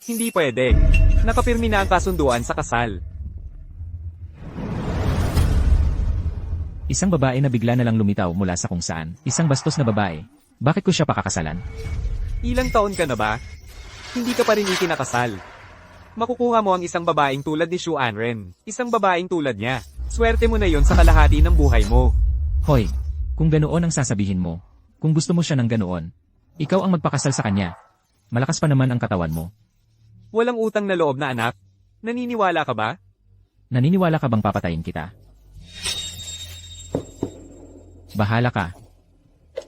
Hindi pwede. Nakapirmi na ang kasunduan sa kasal. Isang babae na bigla na lang lumitaw mula sa kung saan. Isang bastos na babae. Bakit ko siya pakakasalan? Ilang taon ka na ba? Hindi ka pa rin ikinakasal. Makukuha mo ang isang babaeng tulad ni Shu Anren. Isang babaeng tulad niya. Swerte mo na yon sa kalahati ng buhay mo. Hoy, kung ganoon ang sasabihin mo, kung gusto mo siya ng ganoon, ikaw ang magpakasal sa kanya. Malakas pa naman ang katawan mo. Walang utang na loob na anak. Naniniwala ka ba? Naniniwala ka bang papatayin kita? Bahala ka.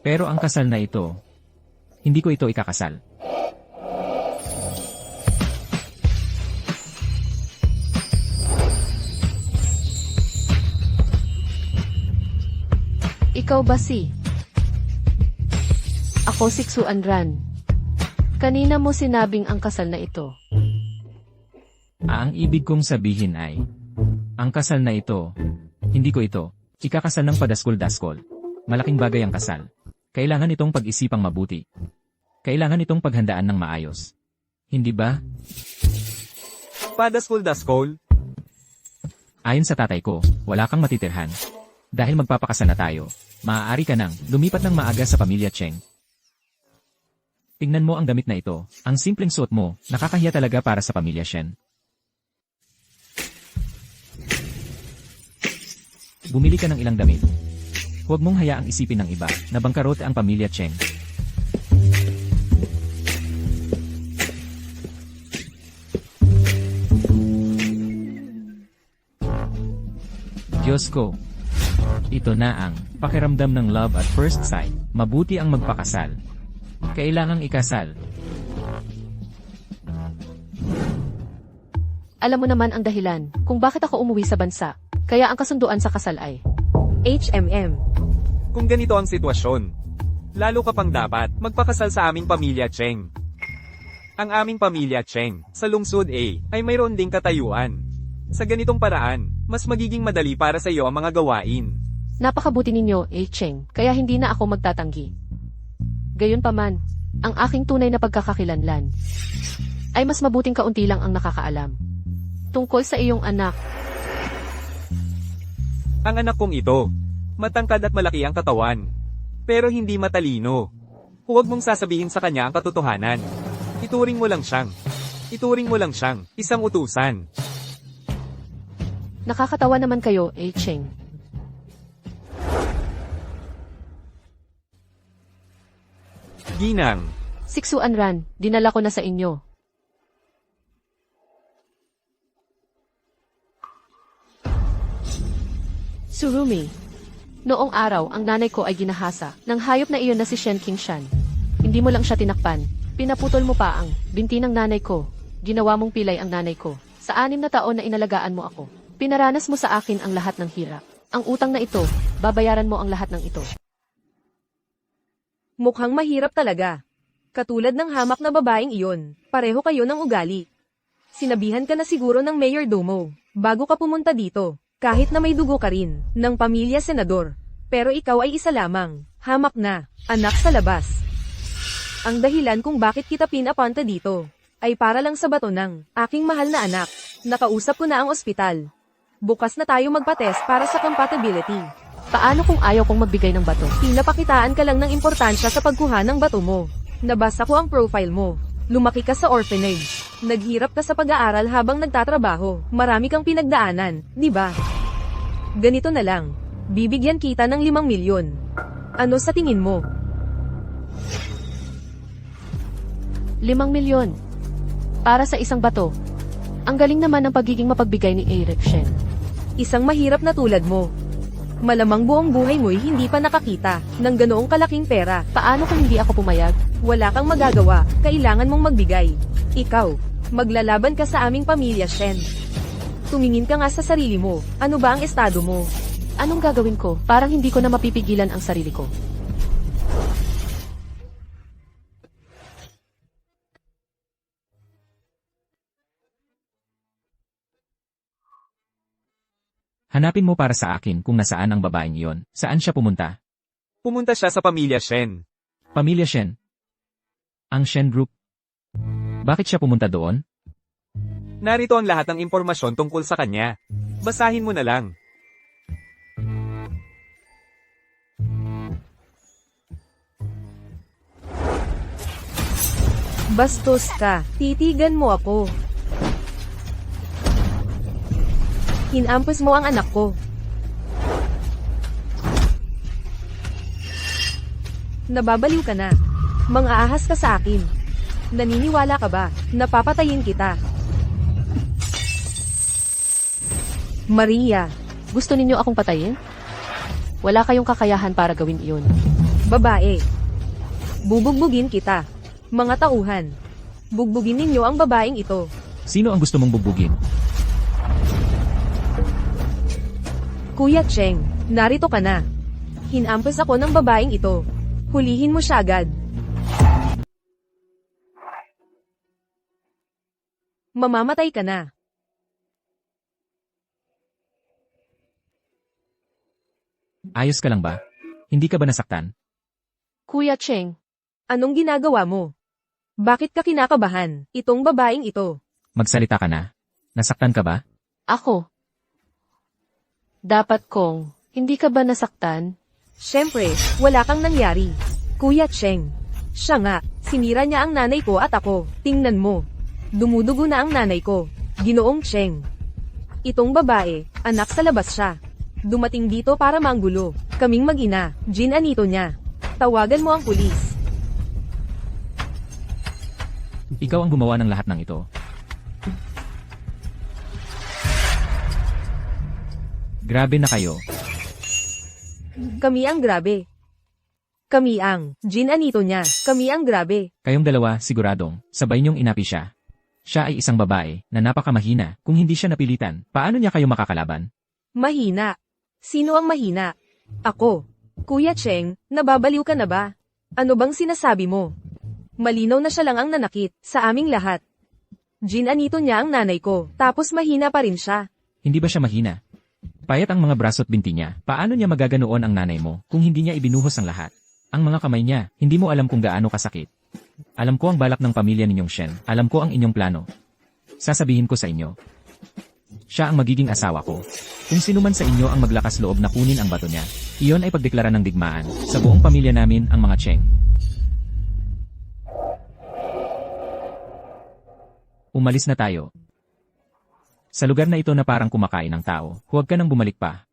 Pero ang kasal na ito, hindi ko ito ikakasal. Ikaw ba si? Ako si Xu Anran. Kanina mo sinabing ang kasal na ito. Ang ibig kong sabihin ay, ang kasal na ito, hindi ko ito, ikakasal ng padaskol-daskol. Malaking bagay ang kasal. Kailangan itong pag-isipang mabuti. Kailangan itong paghandaan ng maayos. Hindi ba? Padaskol-daskol. Ayon sa tatay ko, wala kang matitirhan. Dahil magpapakasal na tayo, maaari ka nang lumipat ng maaga sa pamilya Cheng. Tingnan mo ang damit na ito, ang simpleng suot mo, nakakahiya talaga para sa pamilya Shen. Bumili ka ng ilang damit. Huwag mong hayaang isipin ng iba na bangkarot ang pamilya Cheng. Diyos ko. Ito na ang pakiramdam ng love at first sight. Mabuti ang magpakasal. Kailangang ikasal. Alam mo naman ang dahilan kung bakit ako umuwi sa bansa. Kaya ang kasunduan sa kasal ay HMM. Kung ganito ang sitwasyon, lalo ka pang dapat magpakasal sa aming pamilya Cheng. Ang aming pamilya Cheng, sa lungsod A, ay mayroon ding katayuan. Sa ganitong paraan, mas magiging madali para sa iyo ang mga gawain. Napakabuti ninyo, Cheng, kaya hindi na ako magtatanggi. Gayunpaman, ang aking tunay na pagkakakilanlan ay mas mabuting kaunti lang ang nakakaalam. Tungkol sa iyong anak. Ang anak kong ito, matangkad at malaki ang katawan. Pero hindi matalino. Huwag mong sasabihin sa kanya ang katotohanan. Ituring mo lang siyang isang utusan. Nakakatawa naman kayo, Cheng. Ginang, Si Xu Anran, dinala ko na sa inyo. Surumi. Noong araw, ang nanay ko ay ginahasa ng hayop na iyon na si Shen Qingshan. Hindi mo lang siya tinakpan. Pinaputol mo pa ang binti ng nanay ko. Ginawa mong pilay ang nanay ko. Sa 6 na taon na inalagaan mo ako. Pinaranas mo sa akin ang lahat ng hirap. Ang utang na ito, babayaran mo ang lahat ng ito. Mukhang mahirap talaga. Katulad ng hamak na babaeng iyon, pareho kayo ng ugali. Sinabihan ka na siguro ng Mayor Domo, bago ka pumunta dito, kahit na may dugo ka rin, ng pamilya senador. Pero ikaw ay isa lamang, hamak na, anak sa labas. Ang dahilan kung bakit kita pinapunta dito, ay para lang sa bato ng aking mahal na anak. Nakausap ko na ang ospital. Bukas na tayo magpa-test para sa compatibility. Paano kung ayaw kong magbigay ng bato? Pinapakitaan ka lang ng importansya sa pagkuha ng bato mo. Nabasa ko ang profile mo. Lumaki ka sa orphanage. Naghirap ka sa pag-aaral habang nagtatrabaho. Marami kang pinagdaanan, di ba? Ganito na lang. Bibigyan kita ng 5 milyon. Ano sa tingin mo? 5 milyon. Para sa isang bato. Ang galing naman ng pagiging mapagbigay ni Eric Shen. Isang mahirap na tulad mo. Malamang buong buhay mo'y hindi pa nakakita ng ganoong kalaking pera. Paano kung hindi ako pumayag? Wala kang magagawa, kailangan mong magbigay. Ikaw, maglalaban ka sa aming pamilya, Shen. Tumingin ka nga sa sarili mo, ano ba ang estado mo? Anong gagawin ko? Parang hindi ko na mapipigilan ang sarili ko. Hanapin mo para sa akin kung nasaan ang babaeng iyon. Saan siya pumunta? pumunta siya sa pamilya Shen. Pamilya Shen. Ang Shen Group. Bakit siya pumunta doon? Narito ang lahat ng impormasyon tungkol sa kanya. Basahin mo na lang. Bastos ka, titigan mo ako. Hinampos mo ang anak ko. Nababaliw ka na. Mang-aahas ka sa akin. Naniniwala ka ba? Napapatayin kita. Maria, Gusto ninyo akong patayin? Wala kayong kakayahan para gawin iyon. babae. Bubugbugin kita. Mga tauhan. Bugbugin ninyo ang babaeng ito. Sino ang gusto mong bugbugin? Kuya Cheng, narito ka na. Hinampos ako ng babaeng ito. Hulihin mo siya agad. Mamamatay ka na. Ayos ka lang ba? Hindi ka ba nasaktan? Kuya Cheng, Anong ginagawa mo? Bakit ka kinakabahan? Itong babaeng ito. Magsalita ka na. Nasaktan ka ba? ako. Dapat kong, hindi ka ba nasaktan? Siyempre, wala kang nangyari. Kuya Cheng. Siya nga, sinira niya ang nanay ko at ako. Tingnan mo. Dumudugo na ang nanay ko. Ginoong Cheng. Itong babae, anak sa labas siya. Dumating dito para manggulo. Kaming mag-ina, ginanito niya. Tawagan mo ang pulis. Ikaw ang gumawa ng lahat ng ito. Grabe na kayo. Kami ang grabe. Kami ang, ginanito niya. Kami ang grabe. Kayong dalawa siguradong sabay niyong inapi siya. Siya ay isang babae na napakamahina. Kung hindi siya napilitan, paano niya kayo makakalaban? Mahina. Sino ang mahina? Ako. Kuya Cheng, nababaliw ka na ba? Ano bang sinasabi mo? Malinaw na siya lang ang nanakit sa aming lahat. Ginanito niya ang nanay ko, tapos mahina pa rin siya. Hindi ba siya mahina? Payat ang mga braso at binti niya. Paano niya magaganoon ang nanay mo kung hindi niya ibinuhos ang lahat? Ang mga kamay niya, hindi mo alam kung gaano kasakit. Alam ko ang balak ng pamilya ninyong Shen. Alam ko ang inyong plano. Sasabihin ko sa inyo. Siya ang magiging asawa ko. Kung sino man sa inyo ang maglakas loob na kunin ang bato niya, iyon ay pagdeklara ng digmaan sa buong pamilya namin ang mga Cheng. Umalis na tayo. Sa lugar na ito na parang kumakain ng tao, huwag ka nang bumalik pa.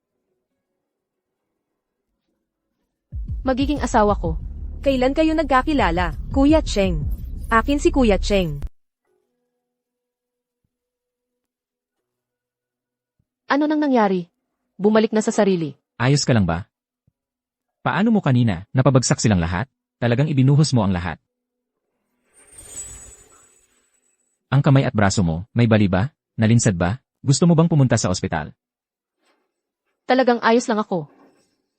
Magiging asawa ko. Kailan kayo nagkakilala, Kuya Cheng? Akin si Kuya Cheng. Ano nang nangyari? Bumalik na sa sarili. Ayos ka lang ba? Paano mo kanina, napabagsak silang lahat? Talagang ibinuhos mo ang lahat. Ang kamay at braso mo, may bali ba? Nalinsad ba? Gusto mo bang pumunta sa ospital? Talagang ayos lang ako.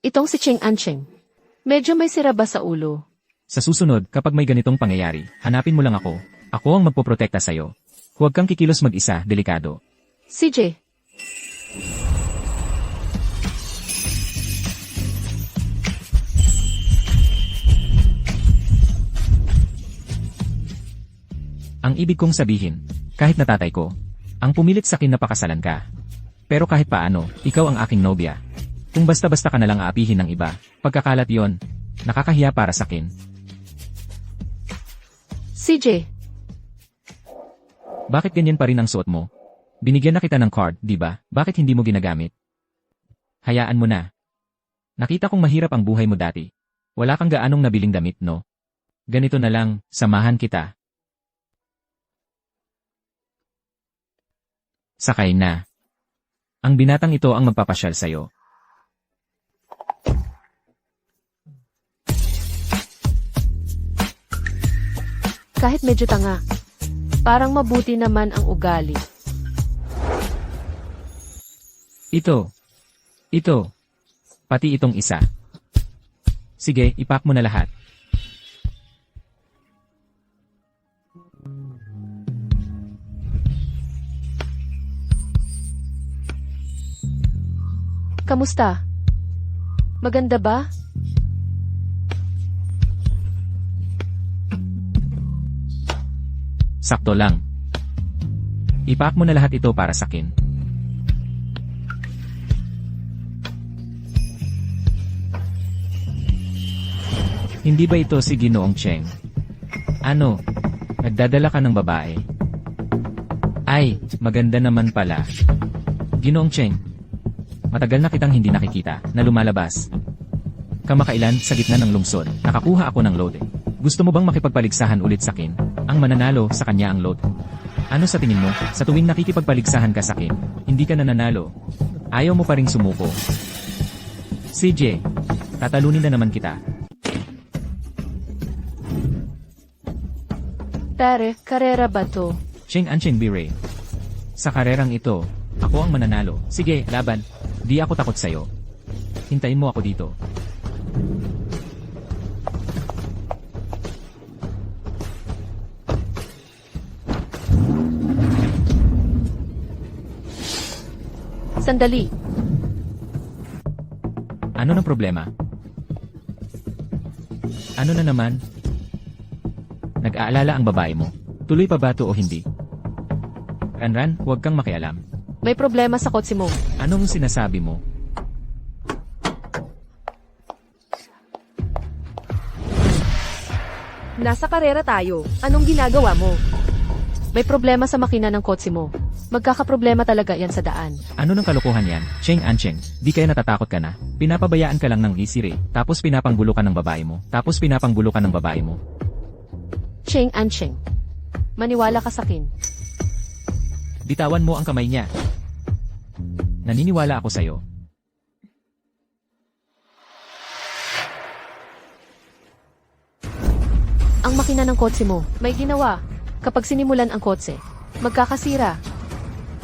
Itong si Cheng Ancheng. Medyo may sira ba sa ulo? Sa susunod, kapag may ganitong pangyayari, hanapin mo lang ako. Ako ang magpoprotekta sa'yo. Huwag kang kikilos mag-isa, delikado. CJ, Ang ibig kong sabihin, kahit natatay ko, ang pumilit sa akin na pakasalan ka. Pero kahit paano, ikaw ang aking nobya. Kung basta-basta ka nalang aapihin ng iba, pagkakalat yon, nakakahiya para sa akin. CJ, Bakit ganyan pa rin ang suot mo? Binigyan na kita ng card, di ba? Bakit hindi mo ginagamit? Hayaan mo na. Nakita kong mahirap ang buhay mo dati. Wala kang gaanong nabiling damit, no? Ganito na lang, samahan kita. Sakay na. Ang binatang ito ang magpapasyal sa'yo. kahit medyo tanga, parang mabuti naman ang ugali. Ito. Pati itong isa. Sige, ipak mo na lahat. Kamusta? Maganda ba? Sakto lang. Ipaak mo na lahat ito para sa akin. Hindi ba ito si Ginoong Cheng? Ano? Nagdadala ka ng babae? Ay, maganda naman pala. Ginoong Cheng, matagal na kitang hindi nakikita na lumalabas. Kamakailan sa gitna ng lungsod, nakakuha ako ng load. Gusto mo bang makipagpaligsahan ulit sa akin? Ang mananalo sa kanya ang load. Ano sa tingin mo, sa tuwing nakikipagpaligsahan ka sa akin, hindi ka nananalo? Ayaw mo pa ring sumuko. CJ, tatalunin na naman kita. Pare, karera ba to? Cheng Ancheng Bire. Sa karerang ito, ako ang mananalo. Sige, laban. Di ako takot sa'yo. Hintayin mo ako dito. Sandali. Ano ng problema? Ano na naman? Nag-aalala ang babae mo? Tuloy pa ba to o hindi? Ranran, huwag kang makialam. May problema sa kotse mo. Anong sinasabi mo? Nasa karera tayo. Anong ginagawa mo? May problema sa makina ng kotse mo. Magkakaproblema talaga yan sa daan. Ano ng kalokohan yan? Cheng Ancheng, di kaya natatakot ka na? Pinapabayaan ka lang ng isiri, tapos pinapanggulo ka ng babae mo, Cheng Ancheng. Maniwala ka sa akin. Bitawan mo ang kamay niya. Naniniwala ako sa'yo. Ang makina ng kotse mo, may ginawa. Kapag sinimulan ang kotse, magkakasira.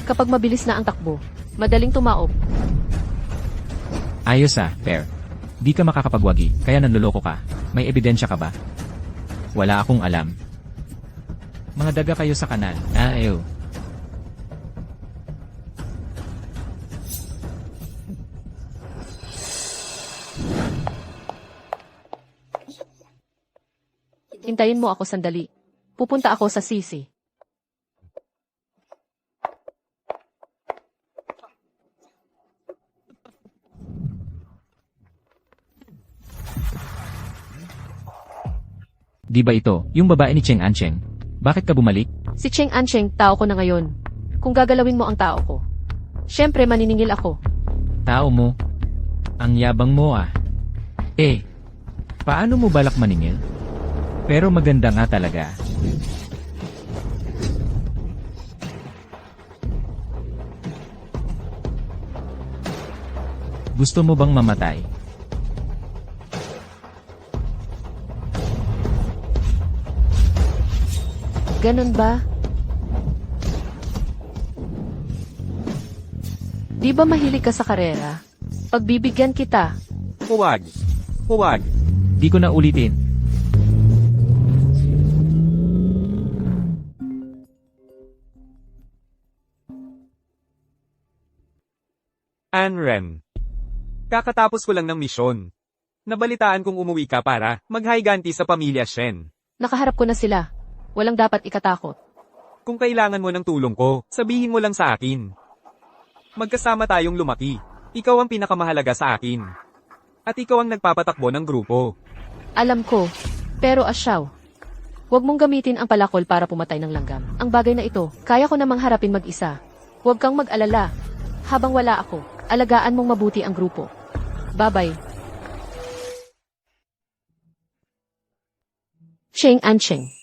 Kapag mabilis na ang takbo, madaling tumaob. Ayos fair. Di ka makakapagwagi, kaya nanloloko ka. May ebidensya ka ba? Wala akong alam. Mga daga kayo sa kanal. Ew. Hintayin mo ako sandali. Pupunta ako sa sisi. Di ba ito, yung babae ni Cheng Ancheng? Bakit ka bumalik? Si Cheng Ancheng, tao ko na ngayon. Kung gagalawin mo ang tao ko, syempre maniningil ako. Tao mo? Ang yabang mo paano mo balak maningil? Pero maganda nga talaga. Gusto mo bang mamatay? Ganun ba? Di ba mahilig ka sa karera? Pagbibigyan kita. Huwag. Huwag. Di ko na ulitin. Anren. Kakatapos ko lang ng misyon. Nabalitaan kong umuwi ka para maghiganti sa pamilya Shen. Nakaharap ko na sila. Walang dapat ikatakot. Kung kailangan mo ng tulong ko, sabihin mo lang sa akin. Magkasama tayong lumaki. Ikaw ang pinakamahalaga sa akin. At ikaw ang nagpapatakbo ng grupo. Alam ko. Pero Asyaw, huwag mong gamitin ang palakol para pumatay ng langgam. Ang bagay na ito, kaya ko namang harapin mag-isa. Huwag kang mag-alala. Habang wala ako, alagaan mong mabuti ang grupo. Bye-bye. Cheng Ancheng.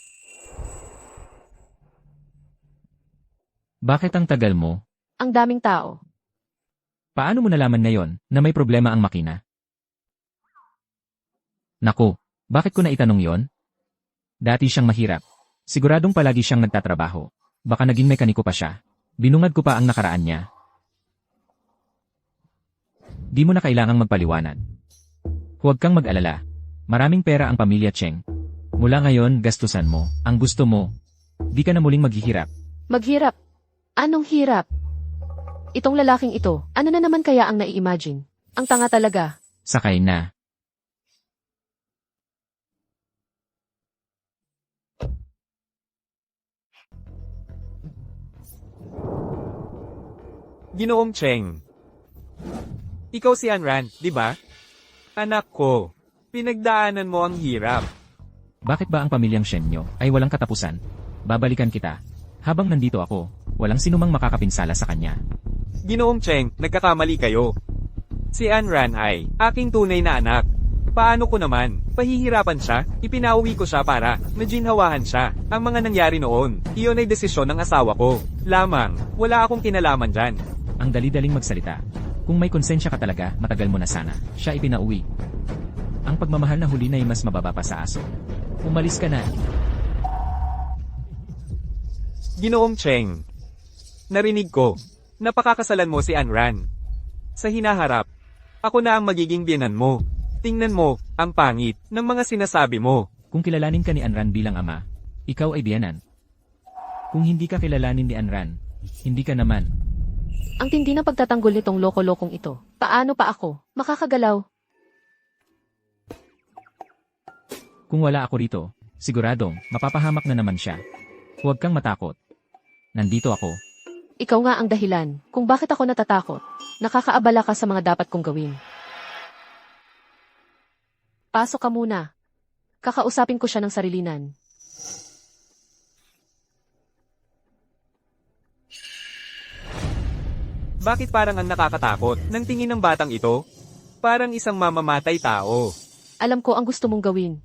Bakit ang tagal mo? Ang daming tao. Paano mo nalaman ngayon na may problema ang makina? Naku, bakit ko na itanong yon? Dati siyang mahirap. Siguradong palagi siyang nagtatrabaho. Baka naging mekaniko pa siya. Binungad ko pa ang nakaraan niya. Di mo na kailangang magpaliwanag. Huwag kang mag-alala. Maraming pera ang pamilya Cheng. Mula ngayon, gastusan mo. Ang gusto mo. Di ka na muling maghihirap. Maghirap. Anong hirap? Itong lalaking ito, ano na naman kaya ang nai-imagine? Ang tanga talaga. Sakay na. Ginoong Cheng. Ikaw si Anran, di ba? Anak ko, pinagdaanan mo ang hirap. Bakit ba ang pamilyang Shen nyo ay walang katapusan? Babalikan kita. Habang nandito ako, walang sinumang makakapinsala sa kanya. Ginoong Cheng, nagkakamali kayo. Si Anran ay aking tunay na anak. Paano ko naman? Pahihirapan siya, ipinauwi ko siya para naginhawahan siya. Ang mga nangyari noon, iyon ay desisyon ng asawa ko. Lamang, wala akong kinalaman dyan. Ang dali-daling magsalita. Kung may konsensya ka talaga, matagal mo na sana. Siya ipinauwi. Ang pagmamahal na huli na ay mas mababa pa sa aso. Umalis ka na. Ginoong Cheng. Narinig ko. Napakakasalan mo si Anran. Sa hinaharap, ako na ang magiging biyenan mo. Tingnan mo, ang pangit ng mga sinasabi mo. Kung kilalanin ka ni Anran bilang ama, ikaw ay biyanan. Kung hindi ka kilalanin ni Anran, hindi ka naman. Ang tindi ng pagtatanggol nitong loko-lokong ito. Paano pa ako makakagalaw? Kung wala ako rito, siguradong mapapahamak na naman siya. Huwag kang matakot. Nandito ako. Ikaw nga ang dahilan kung bakit ako natatakot. Nakakaabala ka sa mga dapat kong gawin. Pasok ka muna. Kakausapin ko siya ng sarilinan. Bakit parang ang nakakatakot ng tingin ng batang ito? Parang isang mamamatay tao. Alam ko ang gusto mong gawin.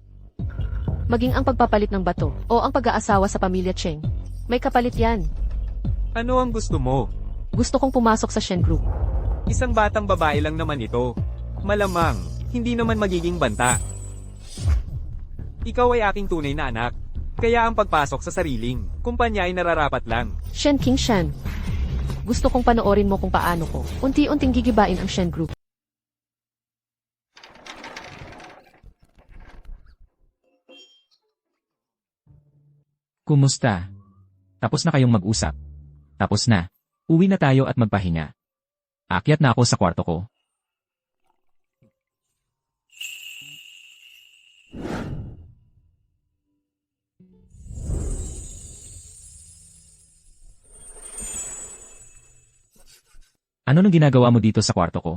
Maging ang pagpapalit ng bato o ang pag-aasawa sa pamilya Cheng. May kapalit yan. Ano ang gusto mo? Gusto kong pumasok sa Shen Group. Isang batang babae lang naman ito. Malamang, hindi naman magiging banta. Ikaw ay aking tunay na anak. Kaya ang pagpasok sa sariling kumpanya ay nararapat lang. Shen King Shan. Gusto kong panoorin mo kung paano ko unti-unting gigibain ang Shen Group. Kumusta? Tapos na kayong mag-usap. Tapos na. Uwi na tayo at magpahinga. Akyat na ako sa kwarto ko. Ano nang ginagawa mo dito sa kwarto ko?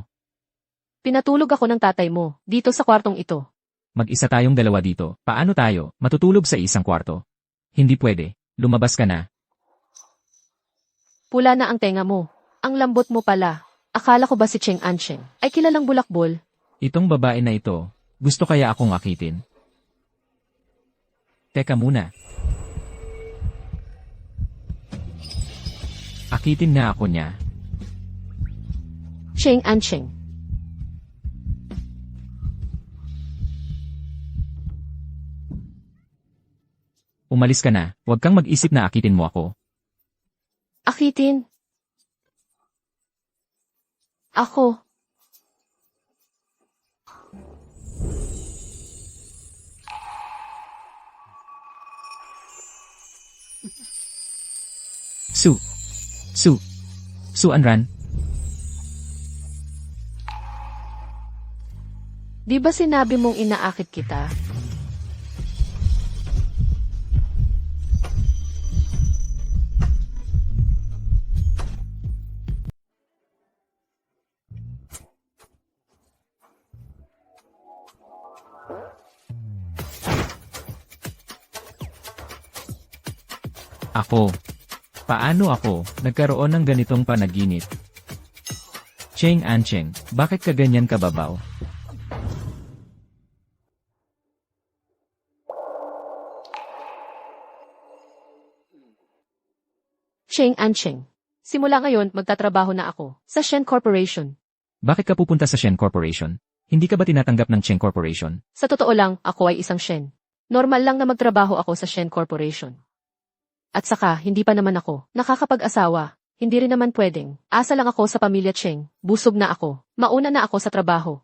Pinatulog ako ng tatay mo dito sa kwartong ito. Mag-isa tayong dalawa dito. Paano tayo matutulog sa isang kwarto? Hindi pwede. Lumabas ka na. Pula na ang tenga mo. Ang lambot mo pala. Akala ko ba si Cheng Ansheng ay kilalang bulakbol? Itong babae na ito, gusto kaya akong akitin? Teka muna. Akitin na ako niya. Cheng Ansheng. Umalis ka na, huwag kang mag-isip na akitin mo ako. Akitin. Ako. Su Anran. Di ba sinabi mong inaakit kita? Ako. Paano ako nagkaroon ng ganitong panaginip? Cheng Ansheng, bakit ka ganyan kababaw? Cheng Ansheng. Simula ngayon, magtatrabaho na ako sa Shen Corporation. Bakit ka pupunta sa Shen Corporation? Hindi ka ba tinatanggap ng Cheng Corporation? Sa totoo lang, ako ay isang Shen. Normal lang na magtrabaho ako sa Shen Corporation. At saka, hindi pa naman ako nakakapag-asawa. Hindi rin naman pwedeng. Asa lang ako sa pamilya Cheng. Busog na ako. Mauna na ako sa trabaho.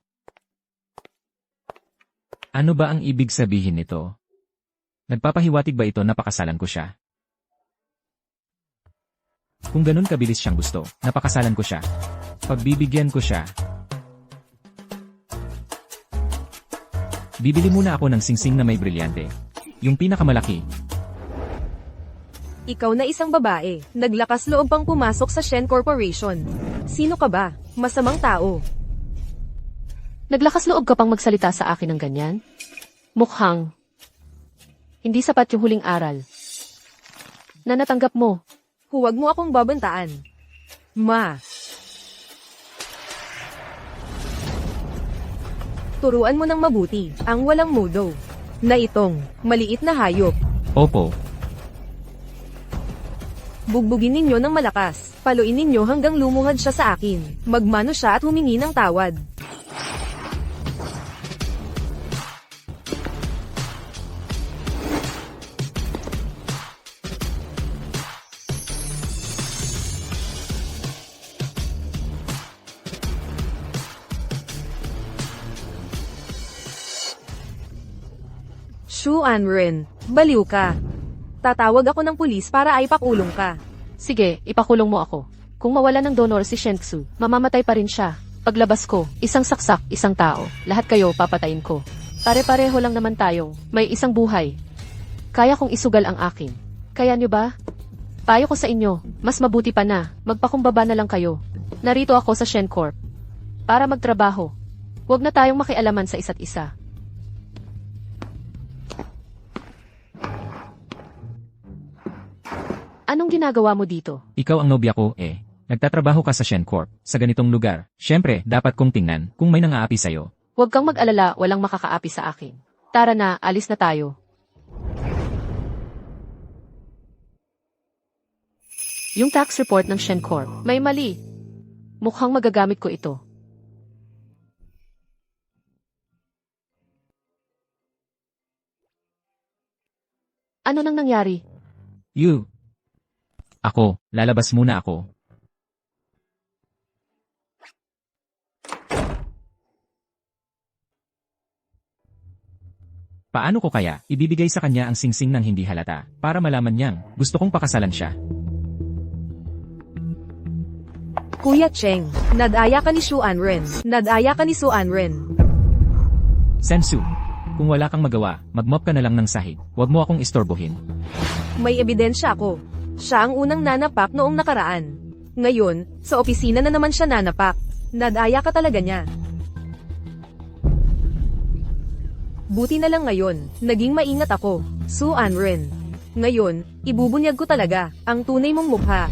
Ano ba ang ibig sabihin nito? Nagpapahiwatig ba ito na pakasalan ko siya? Kung ganun kabilis siyang gusto, napakasalan ko siya. Pagbibigyan ko siya. Bibili muna ako ng singsing na may brilyante. Yung pinakamalaki. Ikaw na isang babae, naglakas loob pang pumasok sa Shen Corporation. Sino ka ba? Masamang tao. Naglakas loob ka pang magsalita sa akin ng ganyan? Mukhang hindi sapat yung huling aral na natanggap mo. Huwag mo akong babantaan. Ma. Turuan mo ng mabuti, ang walang mudo. Na itong, maliit na hayop. Opo. Bugbugin ninyo ng malakas. Paluin ninyo hanggang lumuhad siya sa akin. Magmano siya at humingi ng tawad. Shu Anren, baliw ka. Tatawag ako ng pulis para ay pakulong ka. Sige, ipakulong mo ako. Kung mawala ng donor si Shenxu, mamamatay pa rin siya. Paglabas ko, isang saksak, isang tao. Lahat kayo papatayin ko. Pare-pareho lang naman tayong may isang buhay. Kaya kong isugal ang akin. Kaya nyo ba? Payo ko sa inyo, mas mabuti pa na, magpakumbaba na lang kayo. Narito ako sa Shen Corp. Para magtrabaho. Huwag na tayong makialaman sa isa't isa. Anong ginagawa mo dito? Ikaw ang nobya ko, eh. Nagtatrabaho ka sa Shen Corp, sa ganitong lugar. Siyempre, dapat kong tingnan kung may nangaapi sa'yo. Huwag kang mag-alala, walang makakaapi sa akin. Tara na, alis na tayo. Yung tax report ng Shen Corp, may mali. Mukhang magagamit ko ito. Ano nang nangyari? Ako, lalabas muna ako. Paano ko kaya ibibigay sa kanya ang singsing ng hindi halata para malaman niyang gusto kong pakasalan siya? Kuya Cheng, nadaya ka ni Shu Anren. Nadaya ka ni Su Anren. Sensu, kung wala kang magawa, magmop ka na lang ng sahig. Huwag mo akong istorbohin. May ebidensya ako. Siya ang unang nanapak noong nakaraan. Ngayon, sa opisina na naman siya nanapak. Nadaya ka talaga niya. Buti na lang ngayon, naging maingat ako, Su Anren. Ngayon, ibubunyag ko talaga ang tunay mong mukha.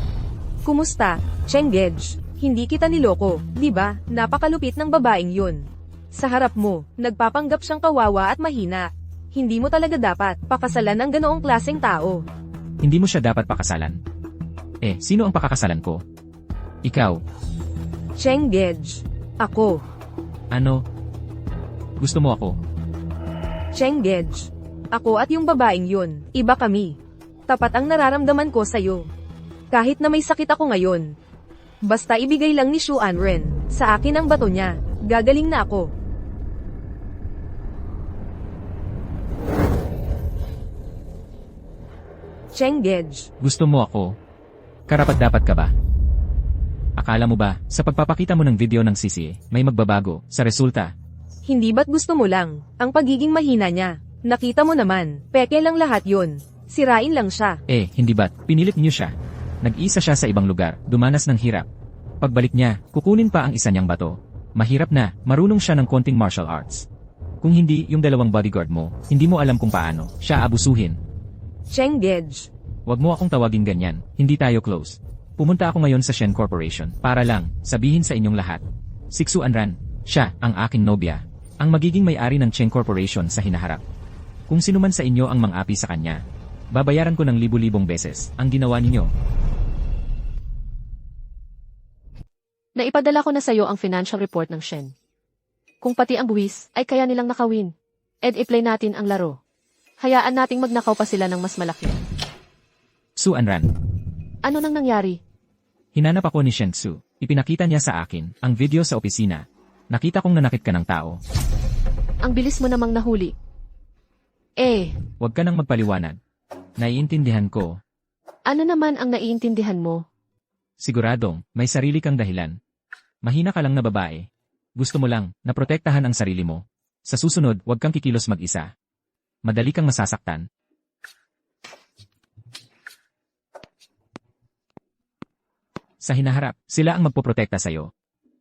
Kumusta, Cheng Gej? Hindi kita niloko, di ba? Napakalupit ng babaeng yun. Sa harap mo, nagpapanggap siyang kawawa at mahina. Hindi mo talaga dapat pakasalan ng ganoong klaseng tao. Hindi mo siya dapat pakasalan. Sino ang pakakasalan ko? Ikaw. Cheng Gej. Ako. Ano? Gusto mo ako? Cheng Gej. Ako at yung babaeng yun, iba kami. Tapat ang nararamdaman ko sa'yo. Kahit na may sakit ako ngayon. Basta ibigay lang ni Shu Anren, sa akin ang bato niya, gagaling na ako. Cheng Gej. Gusto mo ako? Karapat-dapat ka ba? Akala mo ba, sa pagpapakita mo ng video ng sisi, may magbabago sa resulta? Hindi ba't gusto mo lang, ang pagiging mahina niya? Nakita mo naman, peke lang lahat yun. Sirain lang siya. Hindi ba't, pinilit niyo siya. Nag-isa siya sa ibang lugar, dumanas ng hirap. Pagbalik niya, kukunin pa ang isa niyang bato. Mahirap na, marunong siya ng konting martial arts. Kung hindi, yung dalawang bodyguard mo, hindi mo alam kung paano siya abusuhin. Cheng Gej. Huwag mo akong tawagin ganyan, hindi tayo close. Pumunta ako ngayon sa Shen Corporation para lang sabihin sa inyong lahat. Si Su Anren, siya ang aking nobya. Ang magiging may-ari ng Shen Corporation sa hinaharap. Kung sino man sa inyo ang mang-api sa kanya, babayaran ko ng libu-libong beses ang ginawa ninyo. Naipadala ko na sa'yo ang financial report ng Shen. Kung pati ang buwis ay kaya nilang nakawin, i-play natin ang laro. Hayaan nating magnakaw pa sila ng mas malaki. Su Anren. Ano nang nangyari? Hinanap ako ni Shen Su. Ipinakita niya sa akin ang video sa opisina. Nakita kong nanakit ka ng tao. Ang bilis mo namang nahuli. Huwag ka nang magpaliwanag. Naiintindihan ko. Ano naman ang naiintindihan mo? Siguradong, may sarili kang dahilan. Mahina ka lang na babae. Gusto mo lang, na protektahan ang sarili mo. Sa susunod, huwag kang kikilos mag-isa. Madali kang masasaktan. Sa hinaharap, sila ang magpoprotekta sa'yo.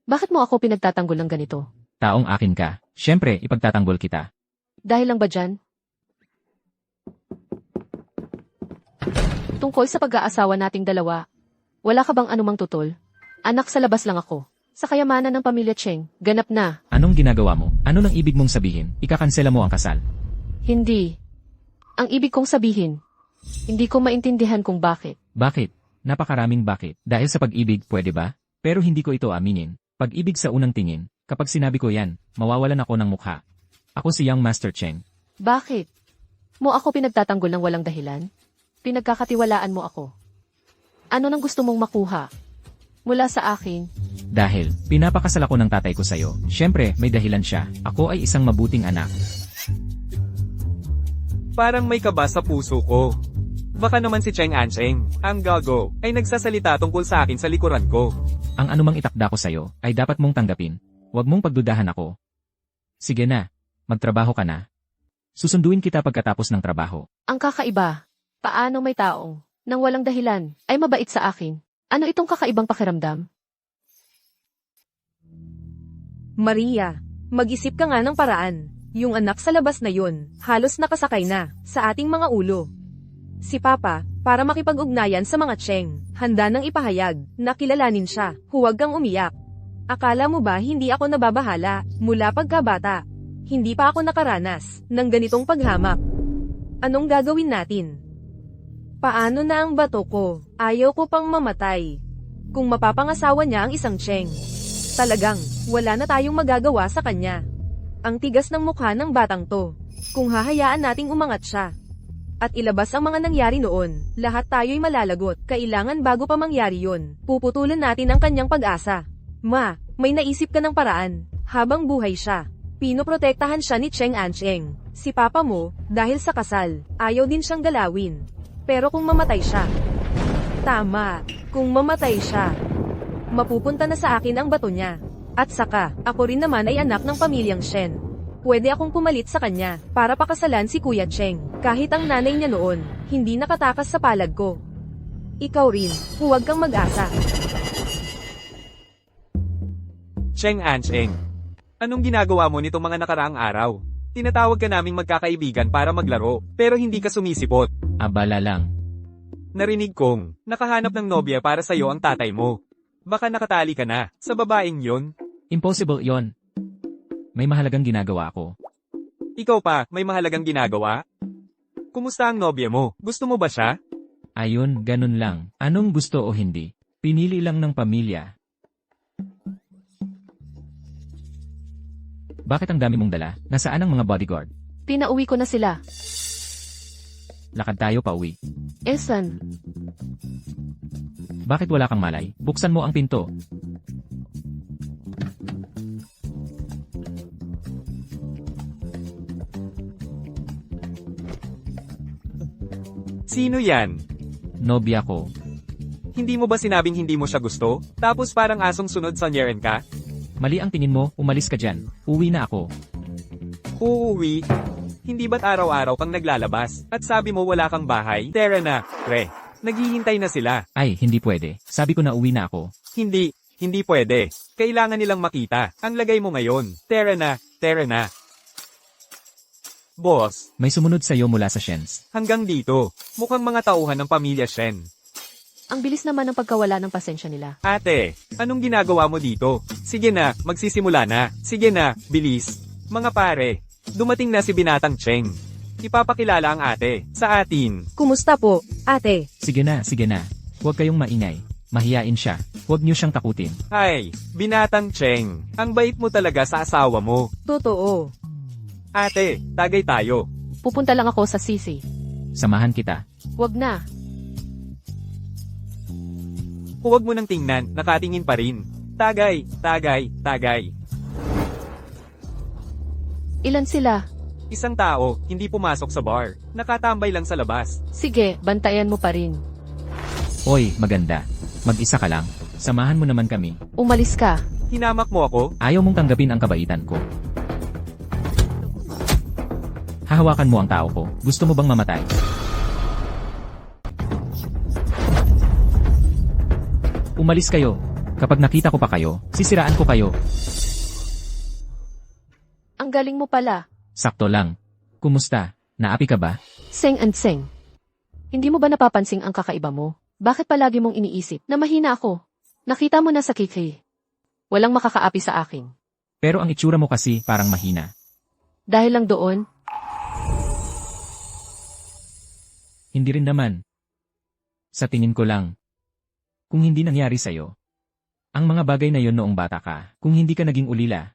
Bakit mo ako pinagtatanggol ng ganito? Taong akin ka. Siyempre, ipagtatanggol kita. Dahil lang ba dyan? Tungkol sa pag-aasawa nating dalawa, wala ka bang anumang tutol? Anak sa labas lang ako. Sa kayamanan ng pamilya Cheng, ganap na. Anong ginagawa mo? Ano nang ibig mong sabihin? Ikakansela mo ang kasal. Hindi. Ang ibig kong sabihin, hindi ko maintindihan kung bakit. Bakit? Napakaraming bakit. Dahil sa pag-ibig, pwede ba? Pero hindi ko ito aminin. Pag-ibig sa unang tingin, kapag sinabi ko yan, mawawalan ako ng mukha. Ako si Young Master Cheng. Bakit? Mo ako pinagtatanggol ng walang dahilan? Pinagkakatiwalaan mo ako. Ano nang gusto mong makuha? Mula sa akin, Dahil, pinapakasal ako ng tatay ko sa'yo. Siyempre, may dahilan siya. Ako ay isang mabuting anak. Parang may kaba sa puso ko. Baka naman si Cheng Ancheng, ang gago, ay nagsasalita tungkol sa akin sa likuran ko. Ang anumang itakda ko sa'yo, ay dapat mong tanggapin. Huwag mong pagdudahan ako. Sige na, magtrabaho ka na. Susunduin kita pagkatapos ng trabaho. ang kakaiba. Paano may taong, nang walang dahilan, ay mabait sa akin? Ano itong kakaibang pakiramdam? Maria, mag-isip ka nga ng paraan. Yung anak sa labas na yun, halos nakasakay na, sa ating mga ulo. Si Papa, para makipag-ugnayan sa mga Cheng, handa nang ipahayag, na kilalanin siya, huwag kang umiyak. Akala mo ba hindi ako nababahala, mula pagkabata? Hindi pa ako nakaranas, ng ganitong paghamak. Anong gagawin natin? Paano na ang bato ko? Ayaw ko pang mamatay. Kung mapapangasawa niya ang isang Cheng, talagang, wala na tayong magagawa sa kanya. Ang tigas ng mukha ng batang to. Kung hahayaan nating umangat siya, at ilabas ang mga nangyari noon, lahat tayo'y malalagot. Kailangan bago pa mangyari yun, puputulan natin ang kanyang pag-asa. Ma, may naisip ka ng paraan. Habang buhay siya, pinoprotektahan siya ni Cheng Ancheng. Si Papa mo, dahil sa kasal, ayaw din siyang galawin. Pero kung mamatay siya, tama, kung mamatay siya, mapupunta na sa akin ang bato niya. At saka, ako rin naman ay anak ng pamilyang Shen. Pwede akong pumalit sa kanya, para pakasalan si Kuya Cheng. Kahit ang nanay niya noon, hindi nakatakas sa palad ko. Ikaw rin, huwag kang mag-asa. Cheng Ancheng, anong ginagawa mo nitong mga nakaraang araw? Tinatawag ka naming magkakaibigan para maglaro, pero hindi ka sumisipot. Abala lang. Narinig kong, nakahanap ng nobya para sa'yo ang tatay mo. Baka nakatali ka na, sa babaeng yon. Impossible yon. May mahalagang ginagawa ako. Ikaw pa, may mahalagang ginagawa? Kumusta ang nobya mo? Gusto mo ba siya? Ayun, ganun lang. Anong gusto o hindi? Pinili lang ng pamilya. Bakit ang dami mong dala? Nasaan ang mga bodyguard? Pinauwi ko na sila. Lakad tayo pa uwi. Esan, Bakit wala kang malay? Buksan mo ang pinto. Sino yan? Nobya ko. Hindi mo ba sinabing hindi mo siya gusto? Tapos parang asong sunod sa nyeren ka? Mali ang tingin mo, umalis ka dyan. Uwi na ako. Uuwi? Hindi ba't araw-araw kang naglalabas? At sabi mo wala kang bahay? Tara na, pre. Naghihintay na sila. Ay, hindi pwede. Sabi ko na uwi na ako. Hindi pwede. Kailangan nilang makita. Ang lagay mo ngayon. Tara na, tara na. Boss, May sumunod sa'yo mula sa Shens. hanggang dito. Mukhang mga tauhan ng pamilya Shen. ang bilis naman ng pagkawala ng pasensya nila. Ate, anong ginagawa mo dito? Sige na, magsisimula na. Sige na, bilis. Mga pare, dumating na si Binatang Cheng. Ipapakilala ang ate, sa atin. Kumusta po, ate? Sige na, sige na. Huwag kayong maingay. Mahiyain siya. Huwag niyo siyang takutin. Ay, Binatang Cheng. Ang bait mo talaga sa asawa mo. Totoo. Ate, tagay tayo. Pupunta lang ako sa sisi. Samahan kita. Wag na. Huwag mo nang tingnan, nakatingin pa rin. Tagay, tagay, tagay. Ilan sila? Isang tao, hindi pumasok sa bar. Nakatambay lang sa labas. Sige, bantayan mo pa rin. Hoy, maganda. Mag-isa ka lang. Samahan mo naman kami. Umalis ka. Hinamak mo ako? Ayaw mong tanggapin ang kabaitan ko. Hahawakan mo ang tao ko. Gusto mo bang mamatay? Umalis kayo. Kapag nakita ko pa kayo, sisiraan ko kayo. Ang galing mo pala. Sakto lang. Kumusta? Naapi ka ba? Seng and seng. Hindi mo ba napapansing ang kakaiba mo? Bakit palagi mong iniisip na mahina ako? Nakita mo na sa Kiki. Walang makakaapi sa akin. Pero ang itsura mo kasi parang mahina. Dahil lang doon, Hindi rin naman. Sa tingin ko lang. Kung hindi nangyari sa'yo. Ang mga bagay na yon noong bata ka, kung hindi ka naging ulila.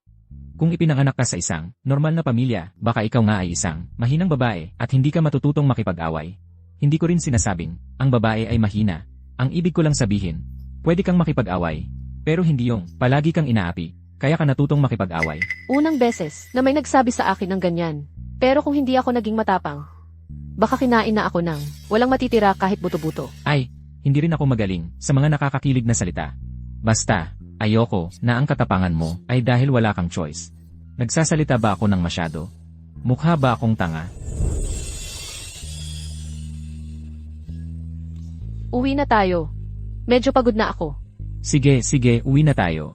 Kung ipinanganak ka sa isang normal na pamilya, baka ikaw nga ay isang mahinang babae at hindi ka matututong makipag-away. Hindi ko rin sinasabing, ang babae ay mahina. Ang ibig ko lang sabihin, pwede kang makipag-away. Pero hindi yung palagi kang inaapi, kaya ka natutong makipag-away. unang beses na may nagsabi sa akin ng ganyan. Pero kung hindi ako naging matapang, baka kinain na ako ng walang matitira kahit buto-buto. Ay, hindi rin ako magaling sa mga nakakakilig na salita. Basta, ayoko na ang katapangan mo ay dahil wala kang choice. Nagsasalita ba ako ng masyado? Mukha ba akong tanga? Uwi na tayo. Medyo pagod na ako. Sige, uwi na tayo.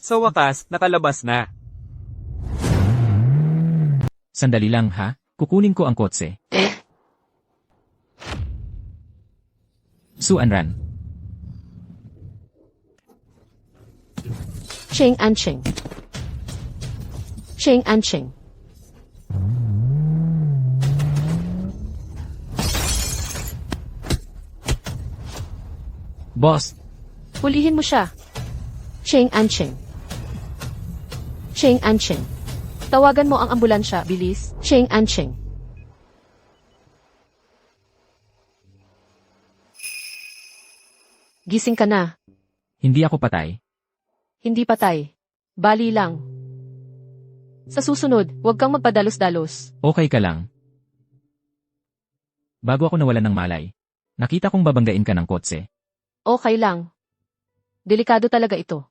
Sa wakas, nakalabas na. Sandali lang ha, kukunin ko ang kotse. Suanran. Cheng an cheng. Cheng an cheng. Boss, Hulihin mo siya. Cheng an cheng. Cheng an cheng. Tawagan mo ang ambulansya, bilis. Cheng an cheng. Gising ka na. hindi ako patay. Hindi patay. Bali lang. Sa susunod, huwag kang magpadalos-dalos. Okay ka lang. Bago ako nawalan ng malay, nakita kong babanggain ka ng kotse. Okay lang. Delikado talaga ito.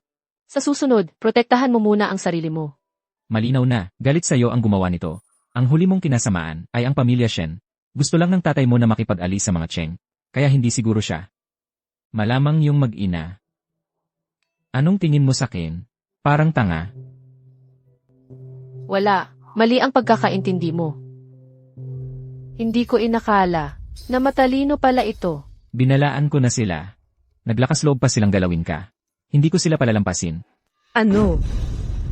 Sa susunod, protektahan mo muna ang sarili mo. Malinaw na, galit sa'yo ang gumawa nito. Ang huli mong kinasamaan ay ang pamilya Shen. Gusto lang ng tatay mo na makipag-alis sa mga Cheng, kaya hindi siguro siya. Malamang yung mag-ina. Anong tingin mo sakin? Parang tanga. Wala. Mali ang pagkakaintindi mo. Hindi ko inakala na matalino pala ito. Binalaan ko na sila. Naglakas loob pa silang galawin ka. Hindi ko sila palalampasin. Ano?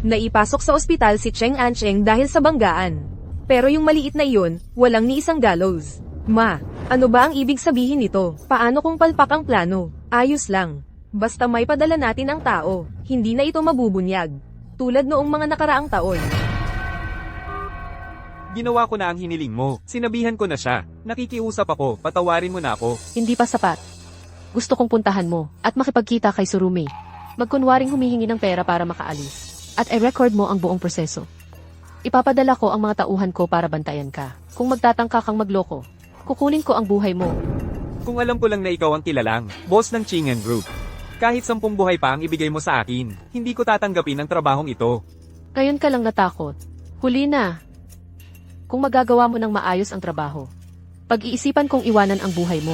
Naipasok sa ospital si Cheng Ancheng dahil sa banggaan. Pero yung maliit na iyon, walang ni isang gallows. Ma, ano ba ang ibig sabihin nito? Paano kung palpak ang plano? Ayos lang. Basta may padala natin ang tao, hindi na ito mabubunyag. Tulad noong mga nakaraang taon. Ginawa ko na ang hiniling mo. Sinabihan ko na siya. Nakikiusap ako, patawarin mo na ako. Hindi pa sapat. Gusto kong puntahan mo at makipagkita kay Surumi. Magkunwaring humihingi ng pera para makaalis. At i-record mo ang buong proseso. Ipapadala ko ang mga tauhan ko para bantayan ka. Kung magtatangka kang magloko, kukunin ko ang buhay mo. Kung alam ko lang na ikaw ang kilalang, boss ng Chingen Group. Kahit 10 buhay pa ang ibigay mo sa akin, hindi ko tatanggapin ang trabahong ito. Ngayon ka lang natakot. Huli na. Kung magagawa mo ng maayos ang trabaho, pag-iisipan kong iwanan ang buhay mo.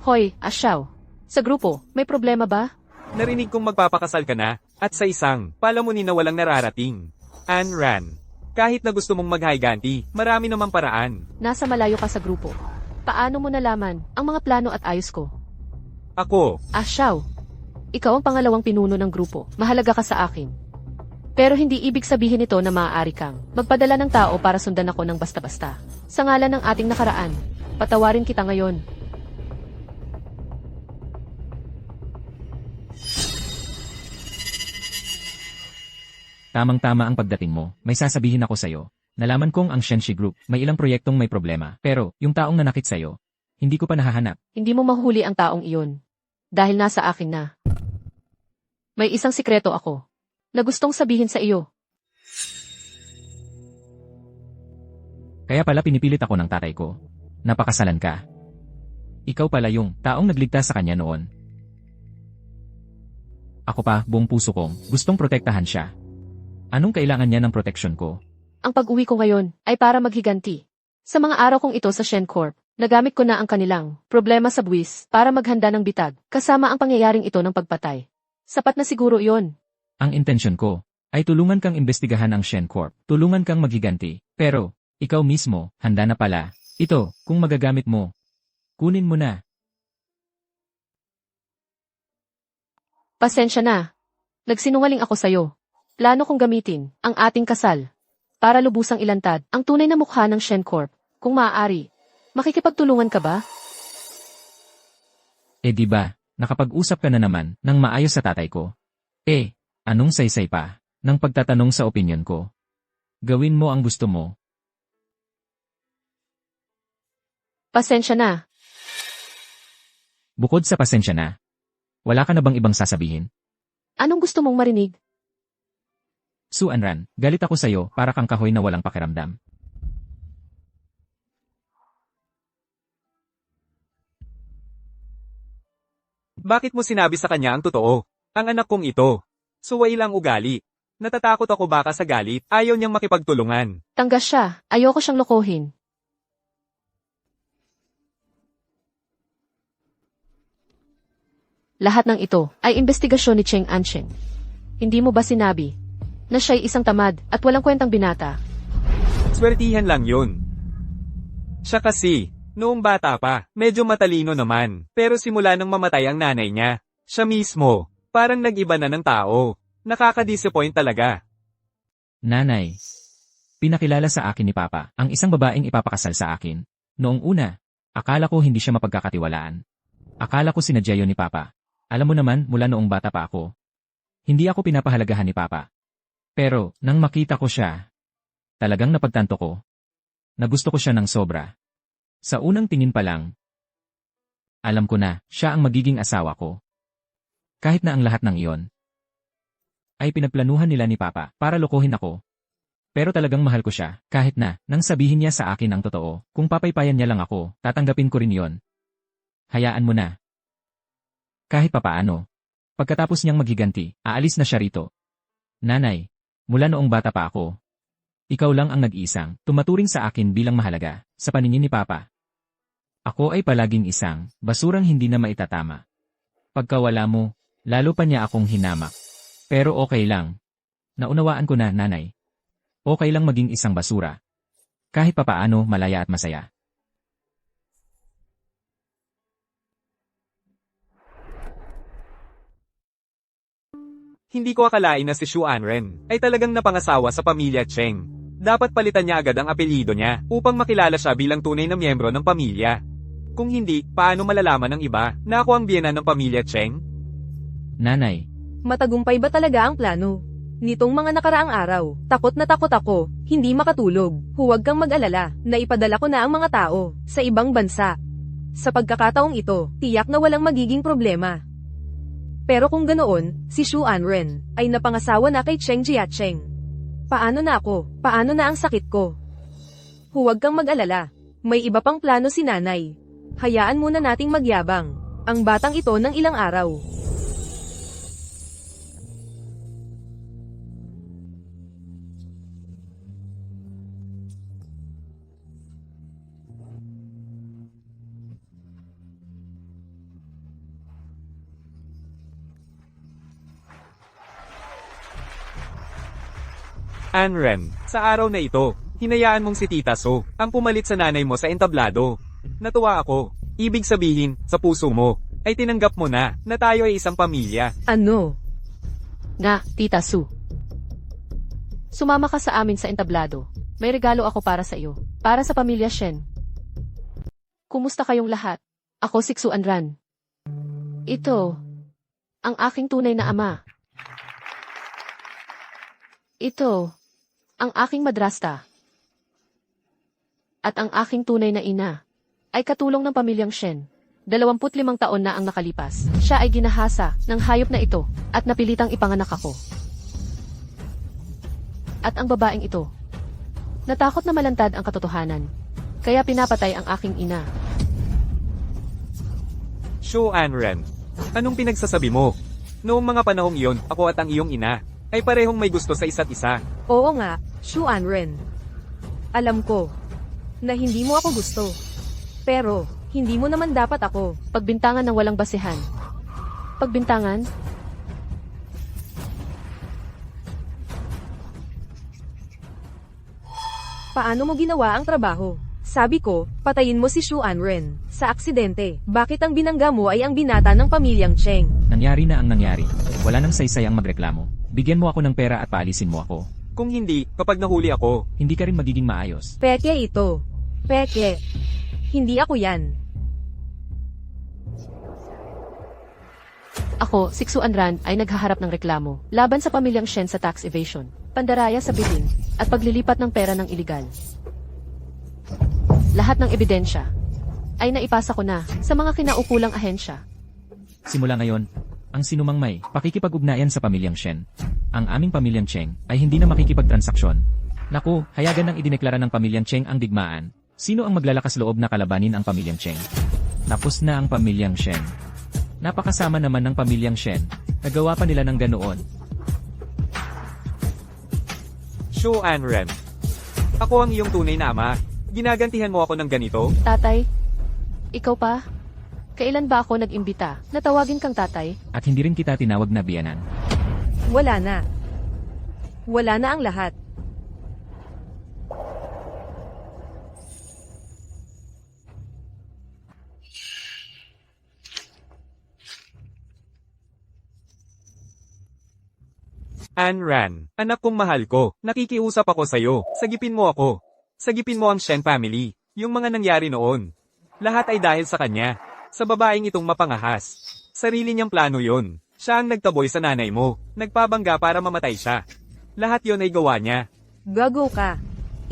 Hoy, Asyaw. Sa grupo, may problema ba? Narinig kong magpapakasal ka na, at sa isang, palamunin na walang nararating. Ann Ran. Kahit na gusto mong mag-higanti, marami namang paraan. Nasa malayo ka sa grupo. Paano mo nalaman ang mga plano at ayos ko? Ako, Asyaw. Ikaw ang pangalawang pinuno ng grupo. Mahalaga ka sa akin. Pero hindi ibig sabihin nito na maaari kang magpadala ng tao para sundan ako ng basta-basta. Sa ngalan ng ating nakaraan, patawarin kita ngayon. Tamang-tama ang pagdating mo, may sasabihin ako sa'yo. Nalaman kong ang Shenshi Group may ilang proyektong may problema, pero yung taong nanakit sa'yo, hindi ko pa nahahanap. Hindi mo mahuhuli ang taong iyon. Dahil nasa akin na. May isang sikreto ako na gustong sabihin sa iyo. Kaya pala pinipilit ako ng tatay ko. Napakasalan ka. Ikaw pala yung taong nagligtas sa kanya noon. Ako pa, buong puso kong, gustong protektahan siya. Anong kailangan niya ng proteksyon ko? Ang pag-uwi ko ngayon ay para maghiganti. Sa mga araw kong ito sa Shen Corp, nagamit ko na ang kanilang problema sa buwis para maghanda ng bitag, kasama ang pangyayaring ito ng pagpatay. Sapat na siguro iyon. Ang intensyon ko ay tulungan kang imbestigahan ang Shen Corp, tulungan kang maghiganti. Pero, ikaw mismo, handa na pala. Ito, kung magagamit mo, kunin mo na. Pasensya na. Nagsinungaling ako sa'yo. Plano kong gamitin ang ating kasal para lubusang ilantad ang tunay na mukha ng Shen Corp. Kung maaari, makikipagtulungan ka ba? Di ba, nakapag-usap ka na naman ng maayos sa tatay ko. Anong saysay pa ng pagtatanong sa opinyon ko? Gawin mo ang gusto mo. Pasensya na. Bukod sa pasensya na, wala ka na bang ibang sasabihin? Anong gusto mong marinig? Su Anran, galit ako sa'yo para kang kahoy na walang pakiramdam. Bakit mo sinabi sa kanya ang totoo? Ang anak kong ito. Suway lang ugali. Natatakot ako baka sa galit, ayaw niyang makipagtulungan. Tanggas siya. Ayoko siyang lokohin. Lahat ng ito ay investigasyon ni Cheng Ancheng. Hindi mo ba sinabi na siya'y isang tamad at walang kwentang binata? Swertihan lang yun. Siya kasi, noong bata pa, medyo matalino naman. Pero simula nang mamatay ang nanay niya, siya mismo, parang nag-iba na ng tao. Nakaka-disappoint talaga. Nanay, pinakilala sa akin ni Papa ang isang babaeng ipapakasal sa akin. Noong una, akala ko hindi siya mapagkakatiwalaan. Akala ko sinadya yun ni Papa. Alam mo naman mula noong bata pa ako. Hindi ako pinapahalagahan ni Papa. Pero, nang makita ko siya, talagang napagtanto ko na gusto ko siya ng sobra. Sa unang tingin pa lang, alam ko na siya ang magiging asawa ko. Kahit na ang lahat ng iyon ay pinagplanuhan nila ni Papa para lokohin ako. Pero talagang mahal ko siya, kahit na nang sabihin niya sa akin ang totoo, kung papaypayan niya lang ako, tatanggapin ko rin yon. Hayaan mo na. Kahit papaano. Pagkatapos niyang maghiganti, aalis na siya rito. Nanay, mula noong bata pa ako, ikaw lang ang nag-iisang tumaturing sa akin bilang mahalaga sa paningin ni Papa. Ako ay palaging isang basurang hindi na maitatama. Pagkawala mo, lalo pa niya akong hinamak. Pero okay lang. Naunawaan ko na, nanay. Okay lang maging isang basura. Kahit papaano malaya at masaya. Hindi ko akalain na si Xu Anren ay talagang napangasawa sa pamilya Cheng. Dapat palitan niya agad ang apelyido niya upang makilala siya bilang tunay na miyembro ng pamilya. Kung hindi, paano malalaman ng iba na ako ang biyena ng pamilya Cheng? Nanay, Matagumpay ba talaga ang plano? Nitong mga nakaraang araw, takot na takot ako, hindi makatulog. Huwag kang mag-alala, naipadala ko na ang mga tao sa ibang bansa. Sa pagkakataong ito, tiyak na walang magiging problema. Pero kung ganoon, si Xu Anren ay napangasawa na kay Cheng Jiacheng. Paano na ako? Paano na ang sakit ko? Huwag kang mag-alala. May iba pang plano si nanay. Hayaan muna nating magyabang ang batang ito ng ilang araw. Anren, sa araw na ito, hinayaan mong si Tita So ang pumalit sa nanay mo sa entablado. Natuwa ako. Ibig sabihin, sa puso mo, ay tinanggap mo na tayo ay isang pamilya. Ano? Nga, Tita Su. Sumama ka sa amin sa entablado. May regalo ako para sa iyo. Para sa pamilya Shen. Kumusta kayong lahat? Ako si Xu Anran. Ito, ang aking tunay na ama. Ito, ang aking madrasta. At ang aking tunay na ina ay katulong ng pamilyang Shen. 25 taon na ang nakalipas. Siya ay ginahasa ng hayop na ito at napilitang ipanganak ako. At ang babaeng ito, natakot na malantad ang katotohanan. Kaya pinapatay ang aking ina. Shu Anren, anong pinagsasabi mo? Noong mga panahong iyon, ako at ang iyong ina, ay parehong may gusto sa isa't isa. Oo nga, Shu Anren. Alam ko na hindi mo ako gusto. Pero, hindi mo naman dapat ako. Pagbintangan ng walang basehan. Pagbintangan? Paano mo ginawa ang trabaho? Sabi ko, patayin mo si Shu Anren. Sa aksidente, bakit ang binangga mo ay ang binata ng pamilyang Cheng? Nangyari na ang nangyari. Wala nang saysay ang magreklamo. Bigyan mo ako ng pera at paalisin mo ako. Kung hindi, kapag nahuli ako, Hindi ka rin magiging maayos. Peke ito. Peke. Hindi ako yan. Ako, si Xu Anran, ay naghaharap ng reklamo laban sa pamilyang Shen sa tax evasion, pandaraya sa bidding, at paglilipat ng pera ng iligal. Lahat ng ebidensya ay naipasa ko na sa mga kinaukulang ahensya. Simula ngayon, ang sinumang may pakikipag-ugnayan sa pamilyang Shen, ang aming pamilyang Cheng, ay hindi na makikipagtransaksyon. Naku, hayagan ng idineklara ng pamilyang Cheng ang digmaan. Sino ang maglalakas loob na kalabanin ang pamilyang Cheng? Tapos na ang pamilyang Shen. Napakasama naman ng pamilyang Shen. Nagawa pa nila ng ganoon. Shu Anren, ako ang iyong tunay na ama. Ginagantihan mo ako ng ganito? Tatay, ikaw pa? Kailan ba ako nag-imbita na tawagin kang tatay? At hindi rin kita tinawag na biyanan. Wala na. Wala na ang lahat. Anran, anak kong mahal ko, nakikiusap ako sa'yo. Sagipin mo ako. Sagipin mo ang Shen family. Yung mga nangyari noon. Lahat ay dahil sa kanya. Sa babaeng itong mapangahas. Sarili niyang plano yon. Siya ang nagtaboy sa nanay mo. Nagpabangga para mamatay siya. Lahat yon ay gawa niya. Gago ka.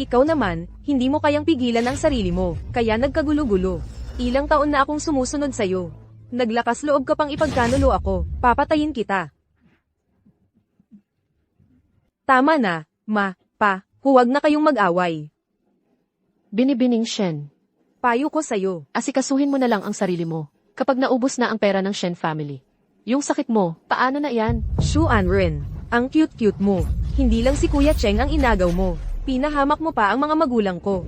Ikaw naman, hindi mo kayang pigilan ang sarili mo, kaya nagkagulo-gulo. Ilang taon na akong sumusunod sa'yo. Naglakas loob ka pang ipagkanulo ako, papatayin kita. Tama na, huwag na kayong mag-away. Binibining Shen, Payo ko sa'yo. asikasuhin mo na lang ang sarili mo kapag naubos na ang pera ng Shen family. Yung sakit mo, paano na yan? Shu Anren, ang cute-cute mo. Hindi lang si Kuya Cheng ang inagaw mo. Pinahamak mo pa ang mga magulang ko.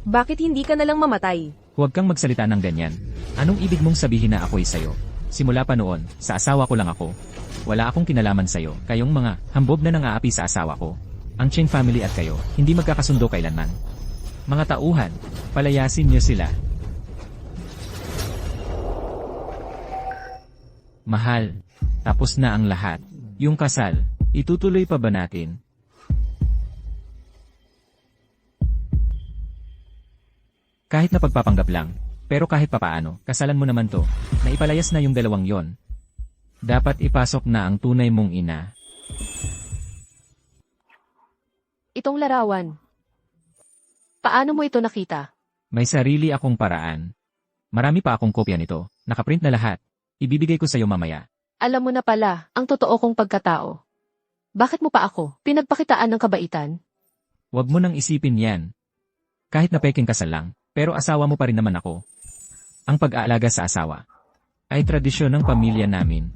Bakit hindi ka nalang mamatay? Huwag kang magsalita ng ganyan. Anong ibig mong sabihin na ako'y sayo? Simula pa noon, sa asawa ko lang ako. Wala akong kinalaman sa'yo, kayong mga hambog na nang-aapi sa asawa ko. Ang Cheng family at kayo, hindi magkakasundo kailanman. Mga tauhan, palayasin niyo sila. Mahal, tapos na ang lahat. Yung kasal, itutuloy pa ba natin? Kahit na pagpapanggap lang, pero kahit papaano, kasalan mo naman to, naipalayas na yung dalawang yon. Dapat ipasok na ang tunay mong ina. Itong larawan. Paano mo ito nakita? May sarili akong paraan. Marami pa akong kopya nito, nakaprint na lahat. Ibibigay ko sa'yo mamaya. Alam mo na pala ang totoo kong pagkatao. Bakit mo pa ako pinagpakitaan ng kabaitan? Huwag mo nang isipin yan. Kahit na peking kasal lang, pero asawa mo pa rin naman ako. Ang pag-aalaga sa asawa ay tradisyon ng pamilya namin.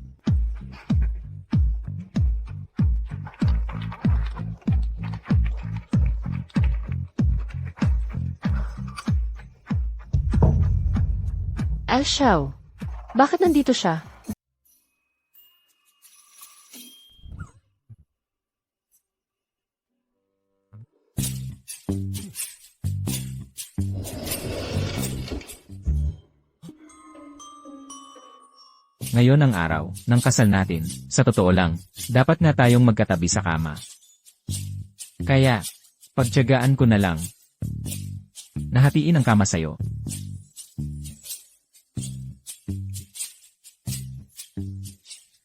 Xiao, bakit nandito siya? Ngayon ang araw ng kasal natin. Sa totoo lang, dapat nga tayong magkatabi sa kama. Kaya, pagtiyagaan ko na lang. Nahatiin ang kama sa'yo.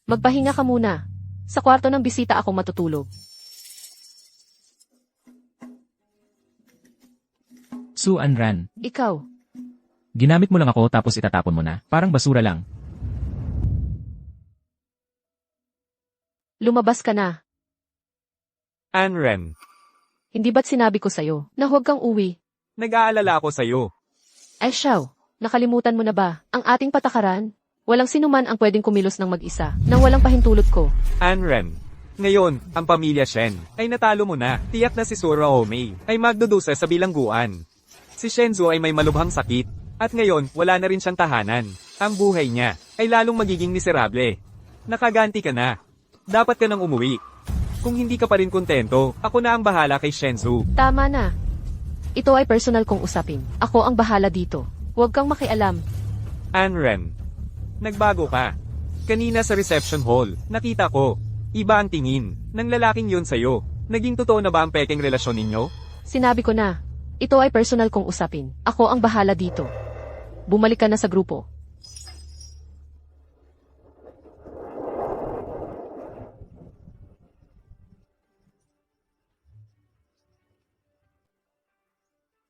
Magpahinga ka muna. Sa kwarto ng bisita ako matutulog. Xu Anran, Ikaw, ginamit mo lang ako tapos itatapon mo na. Parang basura lang. lumabas ka na. Anren, Hindi ba't sinabi ko sa'yo na huwag kang uwi? nag-aalala ako sa'yo. Xiao, nakalimutan mo na ba ang ating patakaran? Walang sinuman ang pwedeng kumilos ng mag-isa, nang walang pahintulot ko. Anren. Ngayon, ang pamilya Shen ay natalo mo na. Tiyak na si Sora Omei ay magdudusa sa bilangguan. Si Shenzu ay may malubhang sakit. At ngayon, wala na rin siyang tahanan. Ang buhay niya ay lalong magiging miserable. Nakaganti ka na. Dapat ka nang umuwi. Kung hindi ka pa rin kontento, ako na ang bahala kay Shenzu. Tama na. Ito ay personal kong usapin. Ako ang bahala dito. Huwag kang makialam. Anren. Nagbago ka. Kanina sa reception hall, nakita ko. Iba ang tingin ng lalaking yun sa'yo. Naging totoo na ba ang pekeng relasyon ninyo? Sinabi ko na. Ito ay personal kong usapin. Ako ang bahala dito. Bumalik ka na sa grupo.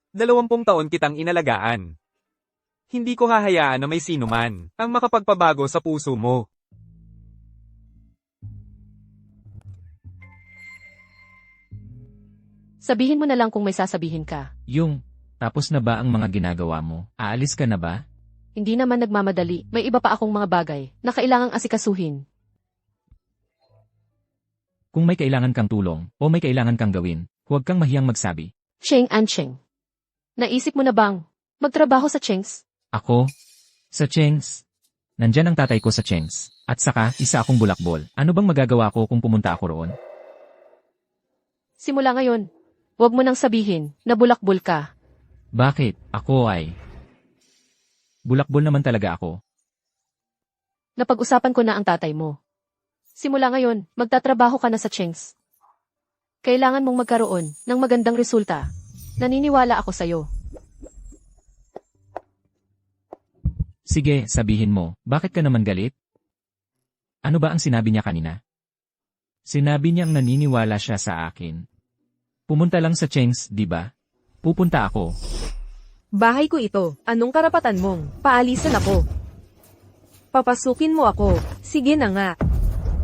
Dalawampung taon kitang inalagaan. Hindi ko hahayaan na may sino man ang makapagpabago sa puso mo. Sabihin mo na lang kung may sasabihin ka. Tapos na ba ang mga ginagawa mo? Aalis ka na ba? Hindi naman nagmamadali. May iba pa akong mga bagay na kailangang asikasuhin. Kung may kailangan kang tulong, o may kailangan kang gawin, huwag kang mahiyang magsabi. Cheng Ancheng. Naisip mo na bang magtrabaho sa Chengs? Ako? Sa Chengs? Nandyan ang tatay ko sa Chengs. At saka, isa akong bulakbol. Ano bang magagawa ko kung pumunta ako roon? Simula ngayon, huwag mo nang sabihin na bulakbol ka. Bakit? Ako ay... Bulakbol naman talaga ako. Napag-usapan ko na ang tatay mo. Simula ngayon, magtatrabaho ka na sa Chengs. Kailangan mong magkaroon ng magandang resulta. Naniniwala ako sa'yo. Sige, sabihin mo, bakit ka naman galit? Ano ba ang sinabi niya kanina? Sinabi niyang naniniwala siya sa akin. Pumunta lang sa Chengs, di ba? Pupunta ako. Bahay ko ito. Anong karapatan mong? Paalisan ako. Papasukin mo ako. Sige na nga.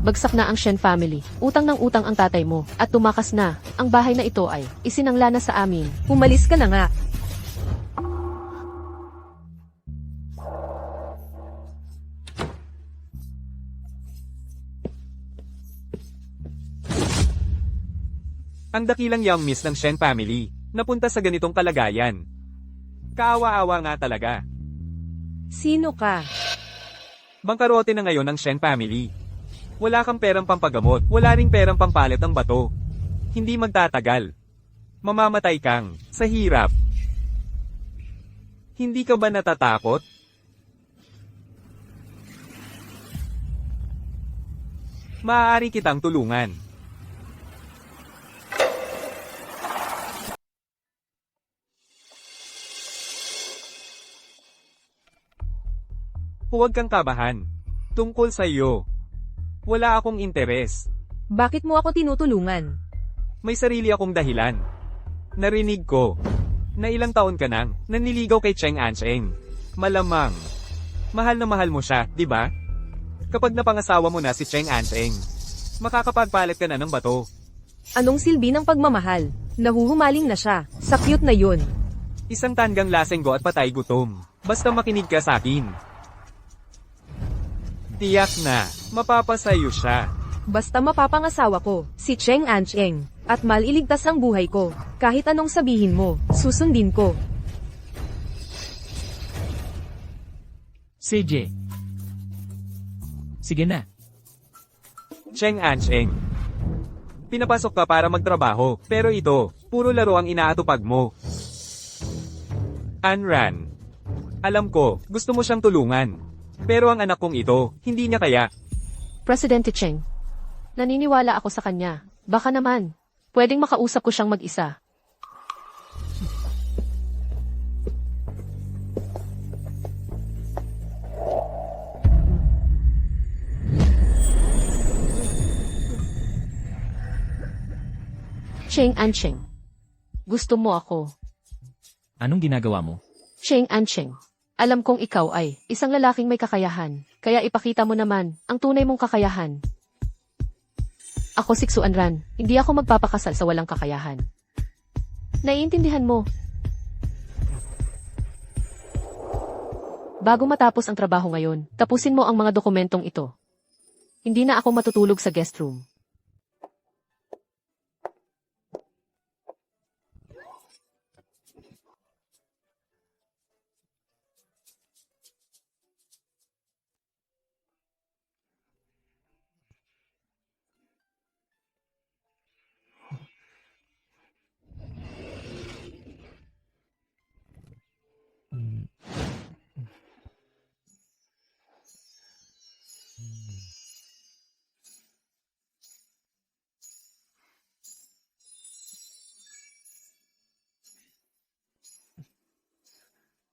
Bagsak na ang Shen family. Utang ng utang ang tatay mo. At tumakas na. Ang bahay na ito ay isinangla na sa amin. Umalis ka na nga. Ang dakilang young miss ng Shen family, napunta sa ganitong kalagayan. Kaawa-awa nga talaga. Sino ka? Bangkarote na ngayon ang Shen family. Wala kang perang pampagamot, wala ring perang pampalit ng bato. Hindi magtatagal. Mamamatay kang sa hirap. Hindi ka ba natatakot? Maaari kitang tulungan. Huwag kang kabahan. Tungkol sa iyo. Wala akong interes. Bakit mo ako tinutulungan? May sarili akong dahilan. Narinig ko na ilang taon ka nang nanliligaw kay Cheng Ancheng. Malamang. Mahal na mahal mo siya, di ba? Kapag napangasawa mo na si Cheng Ancheng, makakapagpalit ka na ng bato. Anong silbi ng pagmamahal? Nahuhumaling na siya. Sa cute na yun. Isang tanggang lasenggo at patay gutom. Basta makinig ka sa akin. Tiyak na, mapapasayo siya. Basta mapapangasawa ko, si Cheng Ancheng, at maliligtas ang buhay ko. Kahit anong sabihin mo, susundin ko. CJ. Sige na. Cheng Ancheng. Pinapasok ka para magtrabaho, pero ito, puro laro ang inaatupag mo. Anran. Alam ko, gusto mo siyang tulungan. Pero ang anak kong ito, hindi niya kaya. Presidente Cheng. Naniniwala ako sa kanya. Baka naman, pwedeng makausap ko siyang mag-isa. Cheng Ancheng. Gusto mo ako. Anong ginagawa mo? Cheng Ancheng. Alam kong ikaw ay isang lalaking may kakayahan, kaya ipakita mo naman ang tunay mong kakayahan. Ako si Xuanran, hindi ako magpapakasal sa walang kakayahan. Naiintindihan mo? Bago matapos ang trabaho ngayon, tapusin mo ang mga dokumentong ito. Hindi na ako matutulog sa guest room.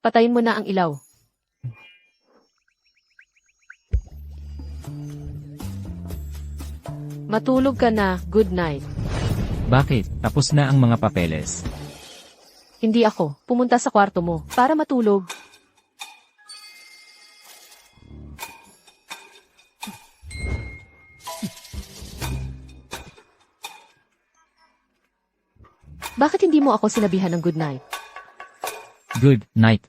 Patayin mo na ang ilaw. Matulog ka na, good night. Bakit? Tapos na ang mga papeles. Hindi ako pumunta sa kwarto mo para matulog. Bakit hindi mo ako sinabihan ng good night? Good night.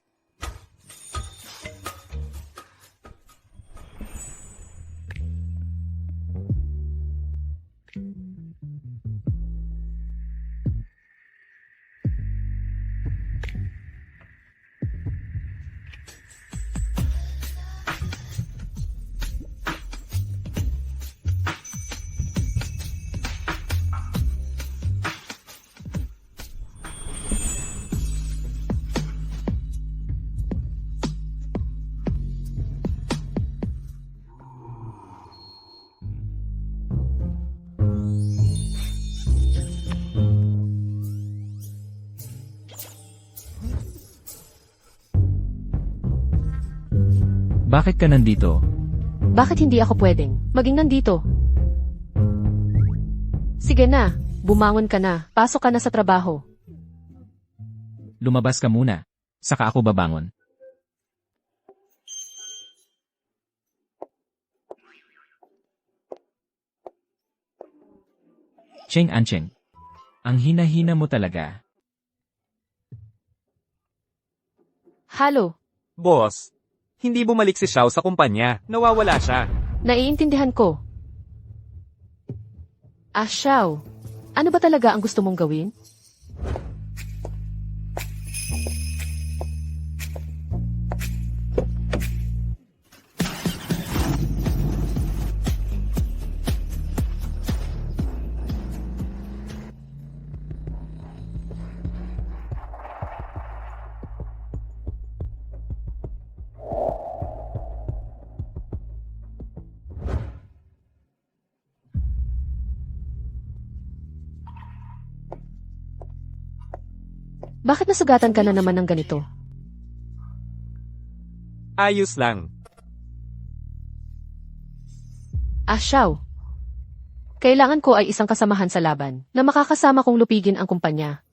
Bakit ka nandito? Bakit hindi ako pwedeng maging nandito? Sige na, bumangon ka na, pasok ka na sa trabaho. Lumabas ka muna. Saka ako babangon. Cheng Ancheng. Ang hina-hina mo talaga. Halo, Boss, hindi bumalik si Xiao sa kumpanya. Nawawala siya. naiintindihan ko. Xiao, ano ba talaga ang gusto mong gawin? Bakit nasugatan ka na naman ng ganito? Ayos lang. Xiao, kailangan ko ay isang kasamahan sa laban na makakasama kong lupigin ang kumpanya.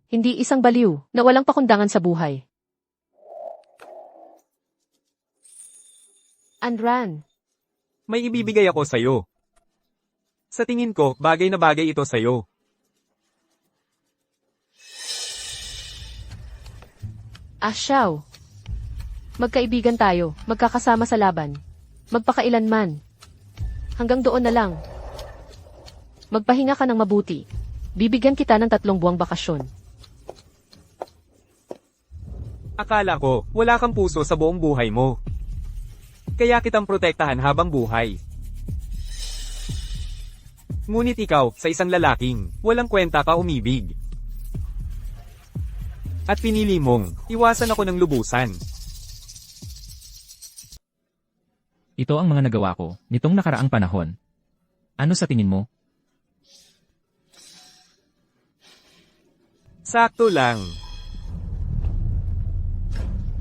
Hindi isang baliw na walang pakundangan sa buhay. Anran, May ibibigay ako sa'yo. Sa tingin ko, bagay na bagay ito sa'yo. Xiao, magkaibigan tayo, magkakasama sa laban. Magpakailanman. Hanggang doon na lang. Magpahinga ka ng mabuti. Bibigyan kita ng 3 buwang bakasyon. Akala ko, wala kang puso sa buong buhay mo. Kaya kitang protektahan habang buhay. Ngunit ikaw, sa isang lalaking, walang kwenta ka umibig. At pinili mong, iwasan ako ng lubusan. Ito ang mga nagawa ko nitong nakaraang panahon. Ano sa tingin mo? Sakto lang.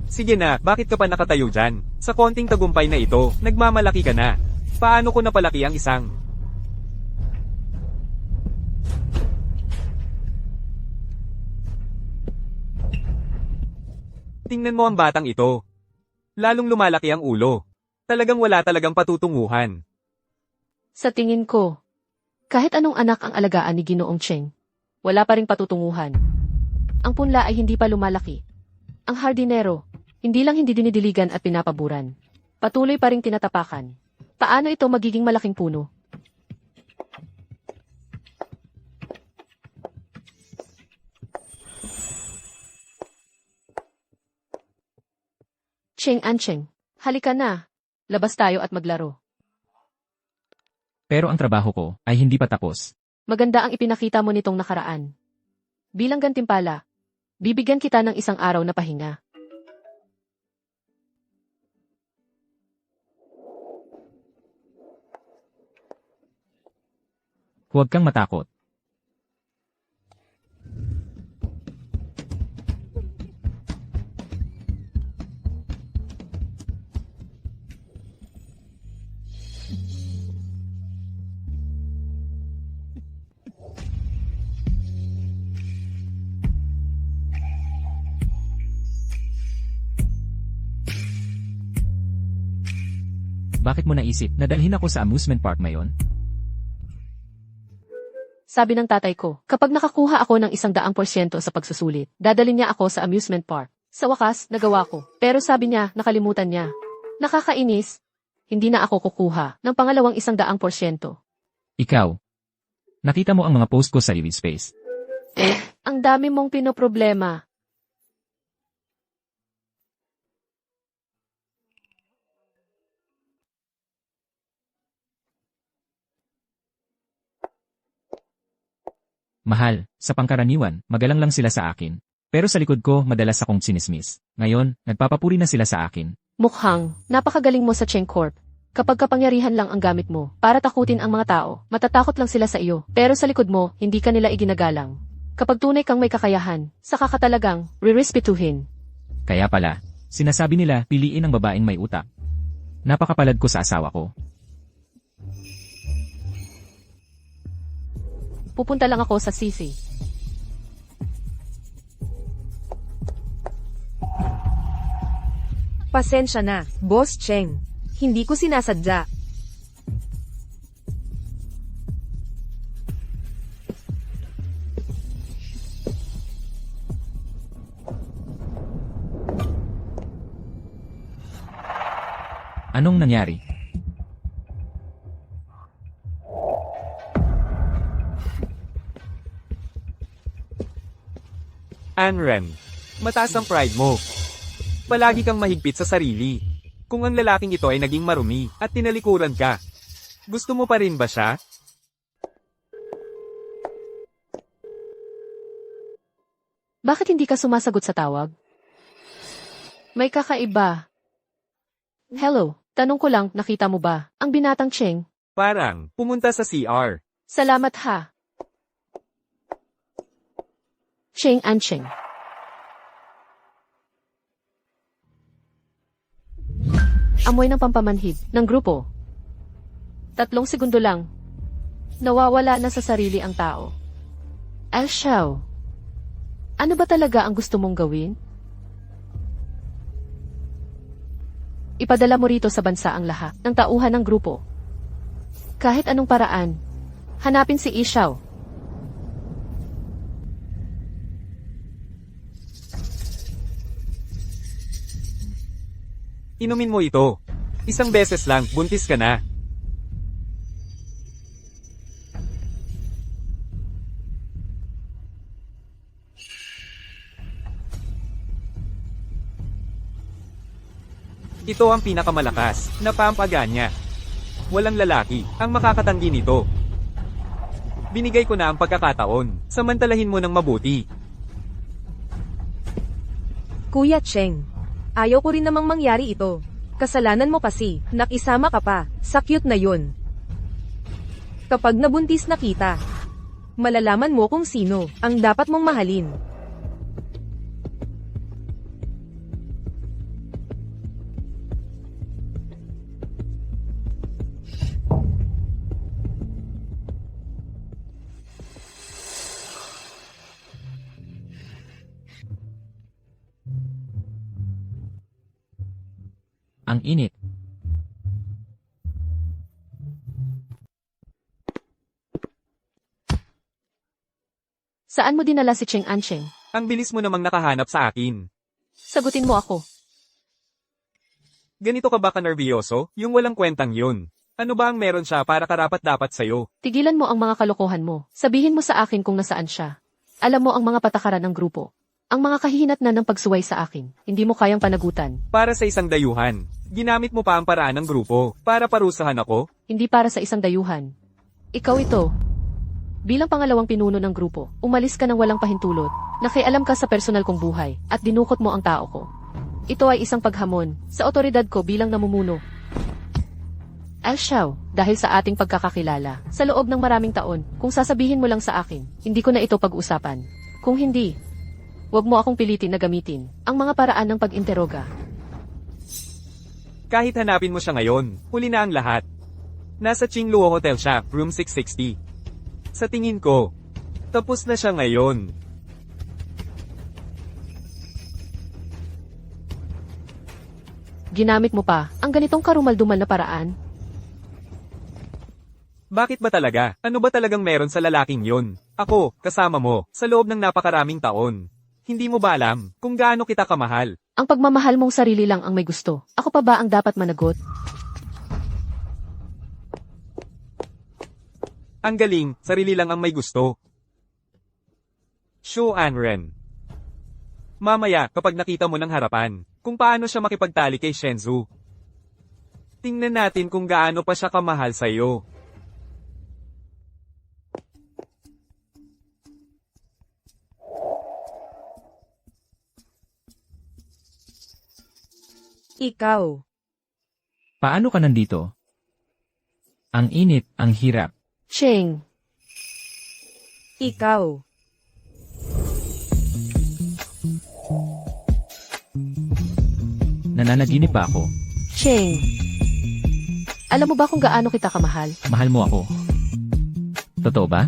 Sige na, bakit ka pa nakatayo dyan? Sa konting tagumpay na ito, nagmamalaki ka na. Paano ko napalaki ang isang? Tingnan mo ang batang ito. Lalong lumalaki ang ulo. Talagang wala talagang patutunguhan. Sa tingin ko, kahit anong anak ang alagaan ni Ginoong Cheng, wala pa ring patutunguhan. Ang punla ay hindi pa lumalaki. Ang hardinero, Hindi lang hindi dinidiligan at pinapaburan. Patuloy pa ring tinatapakan. Paano ito magiging malaking puno? Cheng Ancheng, halika na. Labas tayo at maglaro. Pero ang trabaho ko ay hindi pa tapos. Maganda ang ipinakita mo nitong nakaraan. Bilang gantimpala, bibigyan kita ng isang araw na pahinga. Huwag kang matakot. Bakit mo naisip na dalhin ako sa amusement park ngayon? Sabi ng tatay ko, kapag nakakuha ako ng 100% sa pagsusulit, dadalhin niya ako sa amusement park. Sa wakas, nagawa ko. Pero sabi niya, nakalimutan niya. Nakakainis. Hindi na ako kukuha ng pangalawang 100%. Ikaw. Nakita mo ang mga post ko sa Living Space. Ang dami mong pinoproblema. Mahal, sa pangkaraniwan, magalang lang sila sa akin. Pero sa likod ko, madalas akong sinismis. Ngayon, nagpapapuri na sila sa akin. Mukhang, napakagaling mo sa Cheng Corp. Kapag kapangyarihan lang ang gamit mo, para takutin ang mga tao, matatakot lang sila sa iyo. Pero sa likod mo, hindi ka nila iginagalang. Kapag tunay kang may kakayahan, saka ka talagang rirespetuhin. Kaya pala, sinasabi nila, piliin ang babaeng may utak. Napakapalad ko sa asawa ko. Pupunta lang ako sa Sisi. Pasensya na, Boss Cheng. Hindi ko sinasadya. Anong nangyari? Anren, mataas ang pride mo. Palagi kang mahigpit sa sarili. Kung ang lalaking ito ay naging marumi at tinalikuran ka, gusto mo pa rin ba siya? Bakit hindi ka sumasagot sa tawag? May kakaiba. Hello, tanong ko lang, nakita mo ba ang binatang Cheng? Parang, pumunta sa CR. Salamat ha. Cheng Ancheng. Amoy ng pampamanhid ng grupo. 3 segundo lang. Nawawala na sa sarili ang tao. El Xiao. Ano ba talaga ang gusto mong gawin? Ipadala mo rito sa bansa ang lahat ng tauhan ng grupo. Kahit anong paraan, hanapin si Ishaw. Inumin mo ito. 1 beses lang, buntis ka na. Ito ang pinakamalakas na pampaganya. Walang lalaki ang makakatanggi nito. Binigay ko na ang pagkakataon. Samantalahin mo ng mabuti. Kuya Cheng, ayaw ko rin namang mangyari ito. Kasalanan mo kasi, nakisama ka pa, sa cute na yun. Kapag nabuntis na kita, malalaman mo kung sino ang dapat mong mahalin. Ang init. Saan mo dinala si Cheng Ancheng? Ang bilis mo namang nakahanap sa akin. Sagutin mo ako. Ganito ka ba ka-nervyoso? Yung walang kwentang yun. Ano ba ang meron siya para karapat-dapat sa'yo? Tigilan mo ang mga kalokohan mo. Sabihin mo sa akin kung nasaan siya. Alam mo ang mga patakaran ng grupo. Ang mga kahihinatnan ng pagsuway sa akin. Hindi mo kayang panagutan. Para sa isang dayuhan. Ginamit mo pa ang paraan ng grupo. Para parusahan ako? Hindi para sa isang dayuhan. Ikaw ito. Bilang pangalawang pinuno ng grupo, umalis ka ng walang pahintulot. Nakialam ka sa personal kong buhay at dinukot mo ang tao ko. Ito ay isang paghamon sa otoridad ko bilang namumuno. Al Xiao, dahil sa ating pagkakakilala, sa loob ng maraming taon, kung sasabihin mo lang sa akin, hindi ko na ito pag-usapan. Kung hindi, huwag mo akong pilitin na gamitin ang mga paraan ng pag-interoga. Kahit hanapin mo siya ngayon, huli na ang lahat. Nasa Qingluo Hotel siya, room 660. Sa tingin ko, tapos na siya ngayon. Ginamit mo pa ang ganitong karumaldumal na paraan? Bakit ba talaga? Ano ba talagang meron sa lalaking yun? Ako, kasama mo, sa loob ng napakaraming taon. Hindi mo ba alam kung gaano kita kamahal? Ang pagmamahal mong sarili lang ang may gusto. Ako pa ba ang dapat managot? Ang galing, sarili lang ang may gusto. Shu Anren. Mamaya, kapag nakita mo ng harapan, kung paano siya makipagtali kay Shenzhou. Tingnan natin kung gaano pa siya kamahal sa'yo. Ikaw. Paano ka nandito? Ang init, ang hirap. Cheng, Ikaw. Nananaginip ba ako? Cheng. Alam mo ba kung gaano kita kamahal? Mahal mo ako. Totoo ba?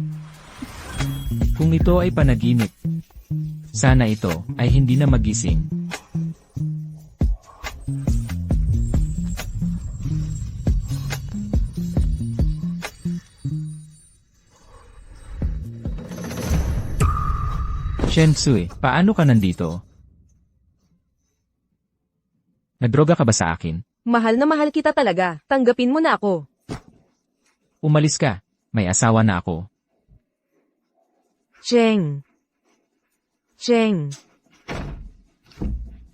Kung ito ay panaginip, sana ito ay hindi na magising. Shensui, paano ka nandito? Nagdroga ka ba sa akin? Mahal na mahal kita talaga. Tanggapin mo na ako. Umalis ka. May asawa na ako. Cheng. Cheng.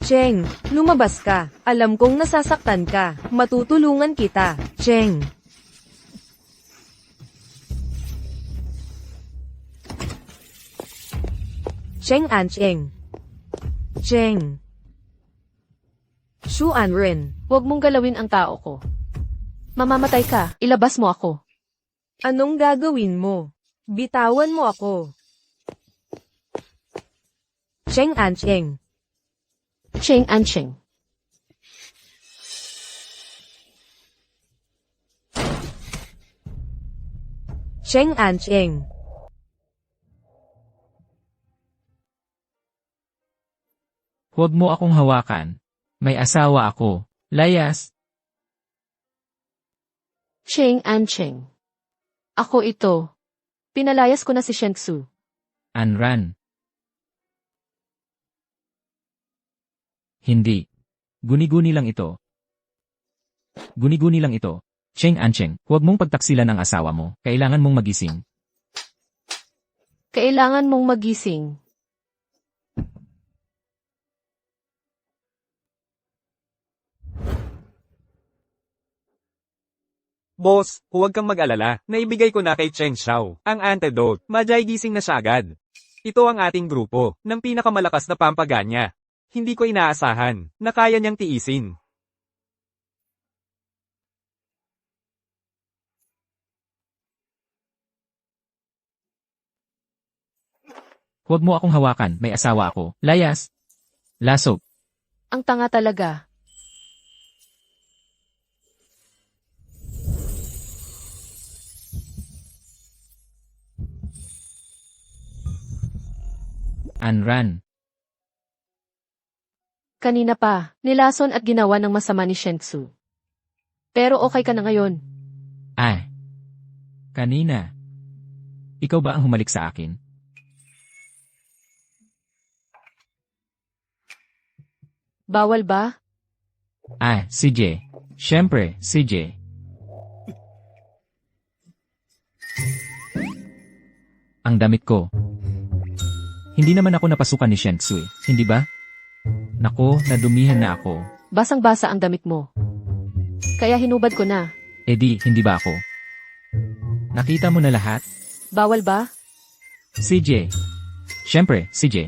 Cheng, lumabas ka. Alam kong nasasaktan ka. Matutulungan kita. Cheng. Cheng Ancheng. Cheng. Shu Anren. Huwag mong galawin ang tao ko. Mamamatay ka, ilabas mo ako. Anong gagawin mo? Bitawan mo ako. Cheng Ancheng. Cheng Ancheng. Cheng Ancheng. Huwag mo akong hawakan. May asawa ako. Layas. Cheng Ancheng. Ako ito. Pinalayas ko na si Shengsu. Anran. Hindi. Guni-guni lang ito. Guni-guni lang ito. Cheng Ancheng, huwag mong pagtaksilan ang asawa mo. Kailangan mong magising. Kailangan mong magising. Boss, huwag kang mag-alala. Naibigay ko na kay Cheng Xiao ang antidote. Majay gising na siya agad. Ito ang ating grupo ng pinakamalakas na pampaganya. Hindi ko inaasahan na kaya niyang tiisin. Huwag mo akong hawakan. May asawa ako. Layas. Lasog. Ang tanga talaga. Anran. Kanina pa, nilason at ginawa ng masama ni Shengsu. Pero okay ka na ngayon. Ay. Kanina. Ikaw ba ang humalik sa akin? Bawal ba? Si J. Siyempre, si J. Ang damit ko. Hindi naman ako napasukan ni Shen Xue, hindi ba? Nako, nadumihan na ako. Basang-basa ang damit mo. Kaya hinubad ko na. Hindi ba ako? Nakita mo na lahat? Bawal ba? Si J. Siyempre, si J.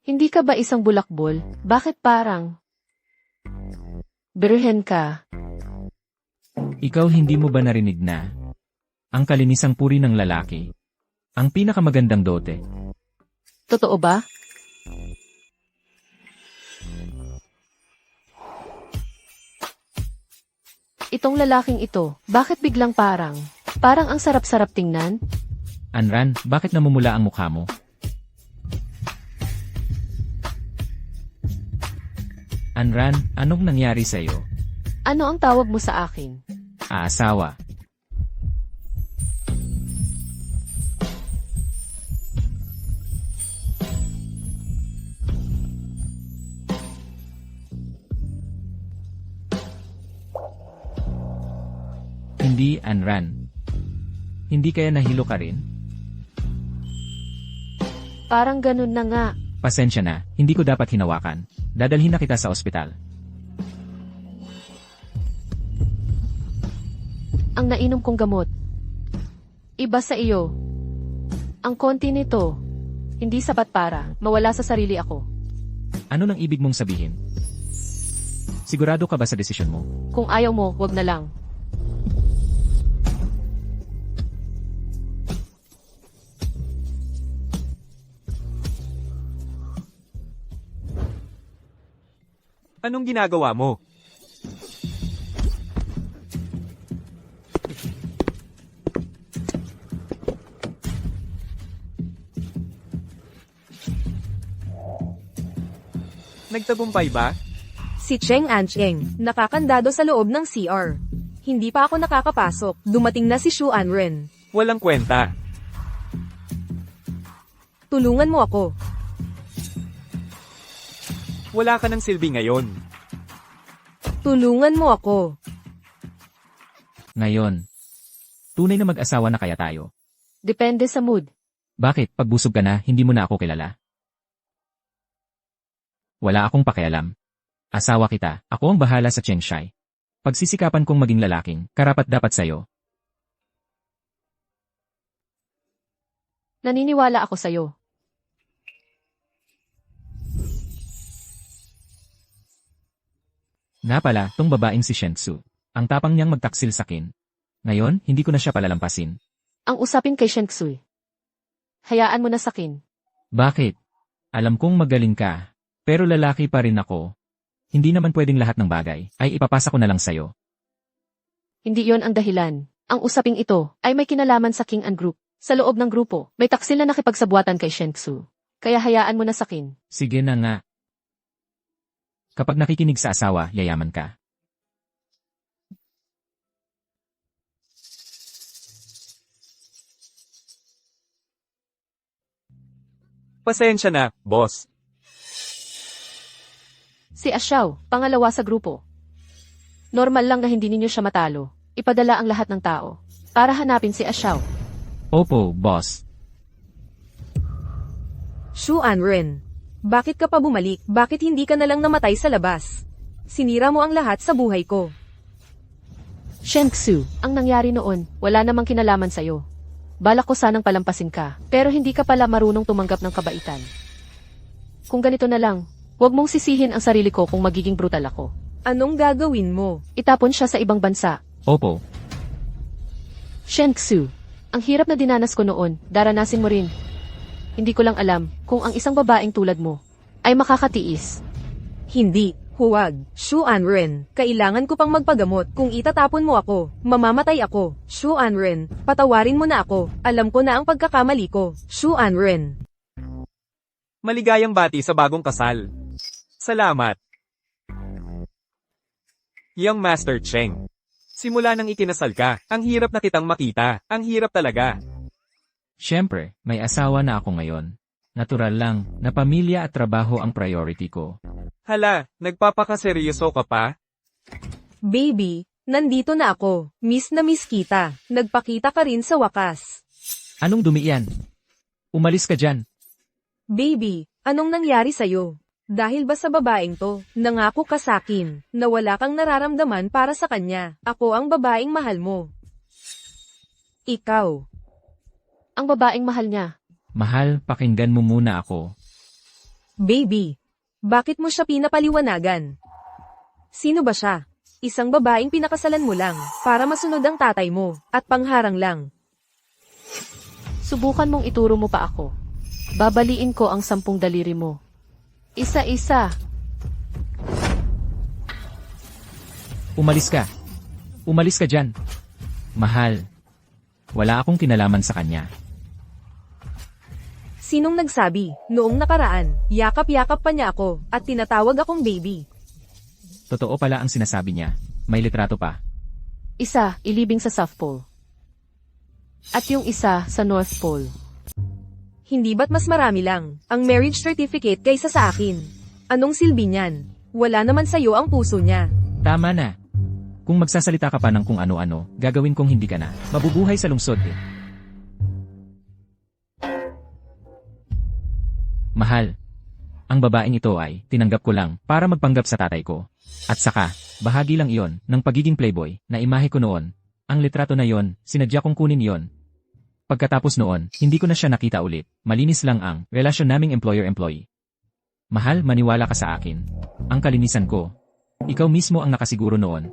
Hindi ka ba isang bulakbol? Bakit parang birhen ka? Ikaw hindi mo ba narinig na? Ang kalinisang puri ng lalaki. Ang pinakamagandang dote. Totoo ba? Itong lalaking ito, bakit biglang parang ang sarap-sarap tingnan? Anran, bakit namumula ang mukha mo? Anran, anong nangyari sa'yo? Ano ang tawag mo sa akin? Aasawa. Hindi, Anran. Hindi kaya nahilo ka rin? Parang ganun na nga. Pasensya na, hindi ko dapat hinawakan. Dadalhin na kita sa ospital. Ang nainom kong gamot. Iba sa iyo. Ang konti nito, hindi sapat para mawala sa sarili ako. Ano nang ibig mong sabihin? Sigurado ka ba sa desisyon mo? Kung ayaw mo, wag na lang. Anong ginagawa mo? Nagtagumpay ba? Si Cheng Ancheng, nakakandado sa loob ng CR. Hindi pa ako nakakapasok, dumating na si Shu Anren. Walang kwenta. Tulungan mo ako. Wala ka ng silbi ngayon. Tulungan mo ako. Ngayon. Tunay na mag-asawa na kaya tayo. Depende sa mood. Bakit, pagbusog ka na, hindi mo na ako kilala? Wala akong pakialam. Asawa kita, ako ang bahala sa Cheng Shai. Pagsisikapan kong maging lalaking, karapat-dapat sa'yo. Naniniwala ako sa'yo. Nga pala, tong babaeng si Shen Xue. Ang tapang niyang magtaksil sakin. Ngayon, hindi ko na siya palalampasin. Ang usapin kay Shen Xue. Hayaan mo na sakin. Bakit? Alam kong magaling ka. Pero lalaki pa rin ako. Hindi naman pwedeng lahat ng bagay ay ipapasa ko na lang sa'yo. Hindi yon ang dahilan. Ang usaping ito ay may kinalaman sa King and Group. Sa loob ng grupo, may taksil na nakipagsabuatan kay Shen Xue. Kaya hayaan mo na sakin. Sige na nga. Kapag nakikinig sa asawa, yayaman ka. Pasensya na, boss. Si Asyaw, pangalawa sa grupo. Normal lang na hindi ninyo siya matalo. Ipadala ang lahat ng tao para hanapin si Asyaw. Opo, boss. Shu Anren, bakit ka pa bumalik? Bakit hindi ka na lang namatay sa labas? Sinira mo ang lahat sa buhay ko. Shen Xue, ang nangyari noon, wala namang kinalaman sa'yo. Balak ko sanang palampasin ka, pero hindi ka pala marunong tumanggap ng kabaitan. Kung ganito na lang, huwag mong sisihin ang sarili ko kung magiging brutal ako. Anong gagawin mo? Itapon siya sa ibang bansa. Opo. Shen Xue, ang hirap na dinanas ko noon, daranasin mo rin. Hindi ko lang alam kung ang isang babaeng tulad mo ay makakatiis. Hindi, huwag. Shu Anren, kailangan ko pang magpagamot. Kung itatapon mo ako, mamamatay ako. Shu Anren, patawarin mo na ako. Alam ko na ang pagkakamali ko. Shu Anren. Maligayang bati sa bagong kasal. Salamat. Young Master Cheng. Simula nang ikinasal ka, ang hirap na kitang makita. Ang hirap talaga. Siyempre, may asawa na ako ngayon. Natural lang, na pamilya at trabaho ang priority ko. Hala, nagpapakaseryoso ka pa? Baby, nandito na ako. Miss na miss kita. Nagpakita ka rin sa wakas. Anong dumi yan? Umalis ka dyan. Baby, anong nangyari sa'yo? Dahil ba sa babaeng to, nangako ka sa'kin, na wala kang nararamdaman para sa kanya. Ako ang babaeng mahal mo. Ikaw. Ang babaeng mahal niya. Mahal, pakinggan mo muna ako. Baby, bakit mo siya pinapaliwanagan? Sino ba siya? Isang babaeng pinakasalan mo lang, para masunod ang tatay mo, at pangharang lang. Subukan mong ituro mo pa ako. Babaliin ko ang 10 daliri mo. Isa-isa. Umalis ka. Umalis ka dyan. Mahal. Wala akong kinalaman sa kanya. Sinong nagsabi, noong nakaraan, yakap-yakap pa niya ako, at tinatawag akong baby? Totoo pala ang sinasabi niya. May litrato pa. Isa, ilibing sa South Pole. At yung isa, sa North Pole. Hindi ba't mas marami lang, ang marriage certificate kaysa sa akin? Anong silbi niyan? Wala naman sa'yo ang puso niya. Tama na. Kung magsasalita ka pa ng kung ano-ano, gagawin kong hindi ka na. Mabubuhay sa lungsod eh. Mahal. Ang babaeng ito ay, tinanggap ko lang, para magpanggap sa tatay ko. At saka, bahagi lang iyon, ng pagiging playboy, na imahe ko noon. Ang litrato na yon, sinadya kong kunin yon. Pagkatapos noon, hindi ko na siya nakita ulit. Malinis lang ang relasyon naming employer-employee. Mahal, maniwala ka sa akin. Ang kalinisan ko. Ikaw mismo ang nakasiguro noon.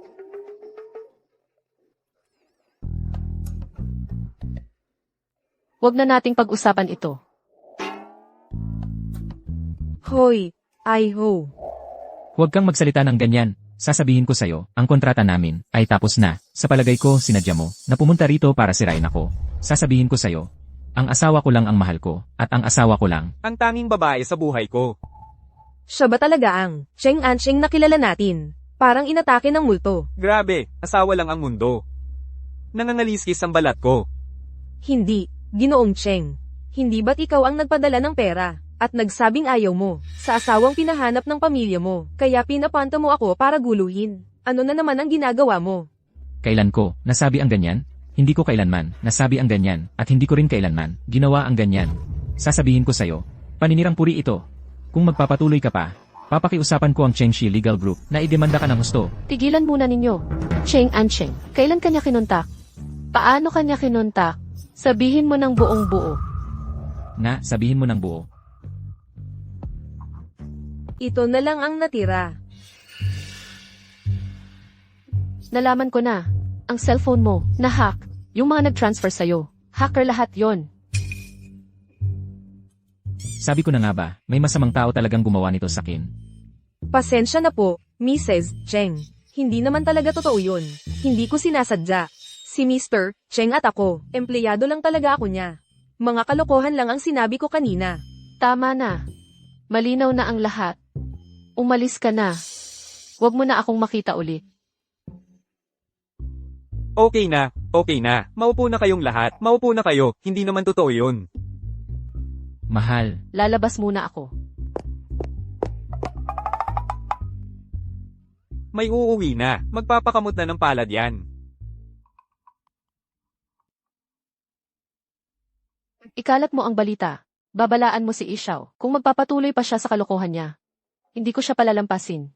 Huwag na nating pag-usapan ito. Hoy, ay-ho. Huwag kang magsalita ng ganyan. Sasabihin ko sa'yo, ang kontrata namin ay tapos na. Sa palagay ko, sinadya mo na pumunta rito para sirain ako. Sasabihin ko sa'yo, ang asawa ko lang ang mahal ko, at ang asawa ko lang. Ang tanging babae sa buhay ko. Siya ba talaga ang Cheng Ancheng na kilala natin? Parang inatake ng multo. Grabe, asawa lang ang mundo. Nangangaliskis ang balat ko. Hindi, Ginoong Cheng. Hindi ba't ikaw ang nagpadala ng pera? At nagsabing ayaw mo, sa asawang pinahanap ng pamilya mo, kaya pinapanta mo ako para guluhin. Ano na naman ang ginagawa mo? Kailan ko nasabi ang ganyan? Hindi ko kailanman nasabi ang ganyan, at hindi ko rin kailanman ginawa ang ganyan. Sasabihin ko sa'yo, paninirang puri ito. Kung magpapatuloy ka pa, papakiusapan ko ang Chengshi Legal Group na idemanda ka ng husto. Tigilan muna ninyo. Cheng Ancheng, kailan kanya kinontak? Paano kanya kinontak? Sabihin mo ng buong buo. Na, sabihin mo ng buo. Ito na lang ang natira. Nalaman ko na. Ang cellphone mo, na-hack. Yung mga nag-transfer sa'yo. Hacker lahat yon. Sabi ko na nga ba, may masamang tao talagang gumawa nito sa akin. Pasensya na po, Mrs. Cheng. Hindi naman talaga totoo yun. Hindi ko sinasadya. Si Mr. Cheng at ako, empleyado lang talaga ako niya. Mga kalokohan lang ang sinabi ko kanina. Tama na. Malinaw na ang lahat. Umalis ka na. Huwag mo na akong makita ulit. Okay na, okay na. Maupo na kayong lahat. Maupo na kayo. Hindi naman totoo yun. Mahal, Lalabas muna ako. May uuwi na. Magpapakamot na ng palad yan. Ikalat mo ang balita. Babalaan mo si Ishaw kung magpapatuloy pa siya sa kalokohan niya. Hindi ko siya palalampasin.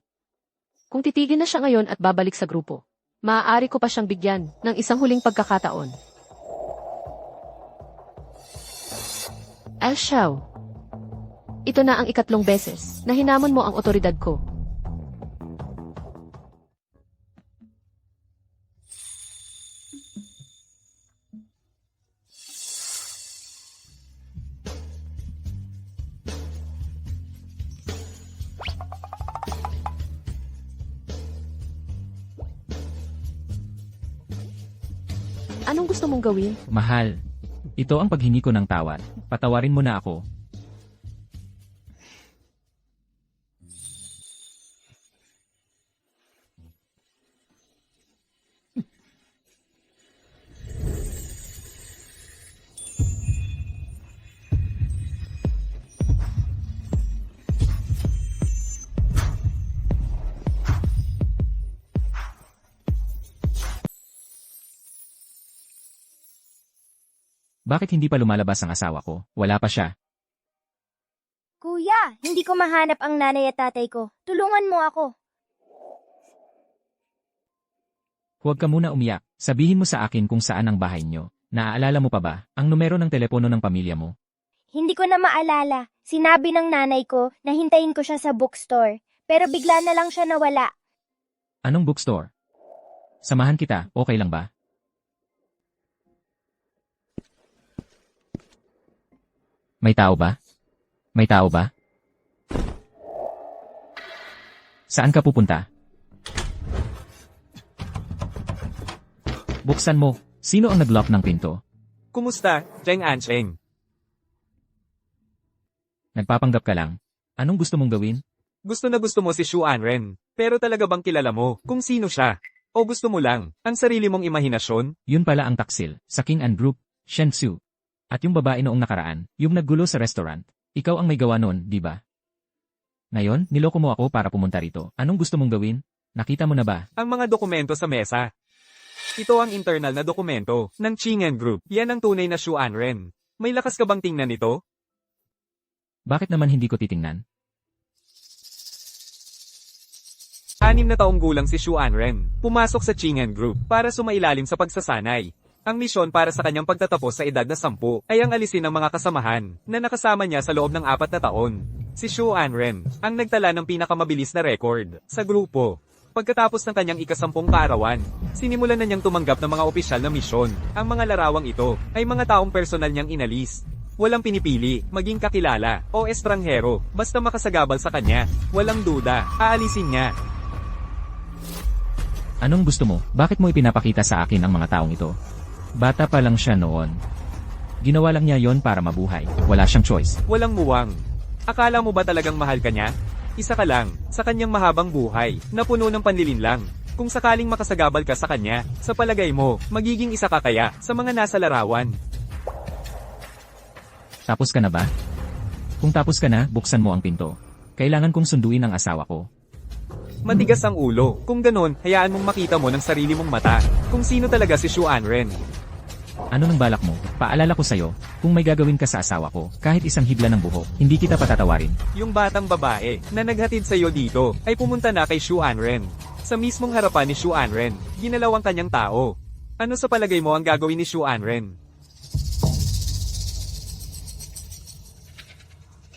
Kung titigil na siya ngayon at babalik sa grupo, maaari ko pa siyang bigyan ng isang huling pagkakataon. Ishaw, ito na ang 3 beses na hinamon mo ang otoridad ko. Anong gusto mong gawin? mahal. Ito ang paghingi ko ng tawad. Patawarin mo na ako. Bakit hindi pa lumalabas ang asawa ko? Wala pa siya. Kuya, hindi ko mahanap ang nanay at tatay ko. Tulungan mo ako. Huwag ka muna umiyak. Sabihin mo sa akin kung saan ang bahay nyo. Naaalala mo pa ba ang numero ng telepono ng pamilya mo? Hindi ko na maalala. Sinabi ng nanay ko na hintayin ko siya sa bookstore. Pero bigla na lang siya nawala. Anong bookstore? Samahan kita, okay lang ba? May tao ba? May tao ba? Saan ka pupunta? Buksan mo. Sino ang nag-lock ng pinto? Kumusta, Cheng Ancheng? Nagpapanggap ka lang. Anong gusto mong gawin? Gusto na gusto mo si Shu Anren. Pero talaga bang kilala mo kung sino siya? O gusto mo lang ang sarili mong imahinasyon? Yun pala ang taksil sa King and Group, Shen Tzu. At yung babae noong nakaraan, yung naggulo sa restaurant. Ikaw ang may gawa nun, di ba? Ngayon, niloko mo ako para pumunta rito. Anong gusto mong gawin? Nakita mo na ba? Ang mga dokumento sa mesa. Ito ang internal na dokumento ng Chingen Group. Yan ang tunay na Shu Anren. May lakas ka bang tingnan ito? Bakit naman hindi ko titingnan? 6 na taong gulang si Shu Anren. Pumasok sa Chingen Group para sumailalim sa pagsasanay. Ang misyon para sa kanyang pagtatapos sa edad na 10 ay ang alisin ng mga kasamahan na nakasama niya sa loob ng 4 na taon. Si Shu Anren ang nagtala ng pinakamabilis na record sa grupo. Pagkatapos ng kanyang ika-10 kaarawan, sinimulan na niyang tumanggap ng mga opisyal na misyon. Ang mga larawang ito ay mga taong personal niyang inalis. Walang pinipili, maging kakilala o estranghero, basta makasagabal sa kanya. Walang duda, aalisin niya. Anong gusto mo? Bakit mo ipinapakita sa akin ang mga taong ito? Bata pa lang siya noon. Ginawa lang niya yon para mabuhay. Wala siyang choice. Walang muwang. Akala mo ba talagang mahal ka niya? Isa ka lang, sa kanyang mahabang buhay, na puno ng panlilinlang. Kung sakaling makasagabal ka sa kanya, sa palagay mo, magiging isa ka kaya sa mga nasa larawan. Tapos ka na ba? Kung tapos ka na, buksan mo ang pinto. Kailangan kong sunduin ang asawa ko. Matigas ang ulo. Kung ganon, hayaan mong makita mo ng sarili mong mata kung sino talaga si Shu Anren. Ano nang balak mo? Paalala ko sa'yo, kung may gagawin ka sa asawa ko, kahit isang hibla ng buhok, hindi kita patatawarin. Yung batang babae na naghatid sa'yo dito ay pumunta na kay Shu Anren. Sa mismong harapan ni Shu Anren, ginalaw ang kanyang tao. Ano sa palagay mo ang gagawin ni Shu Anren?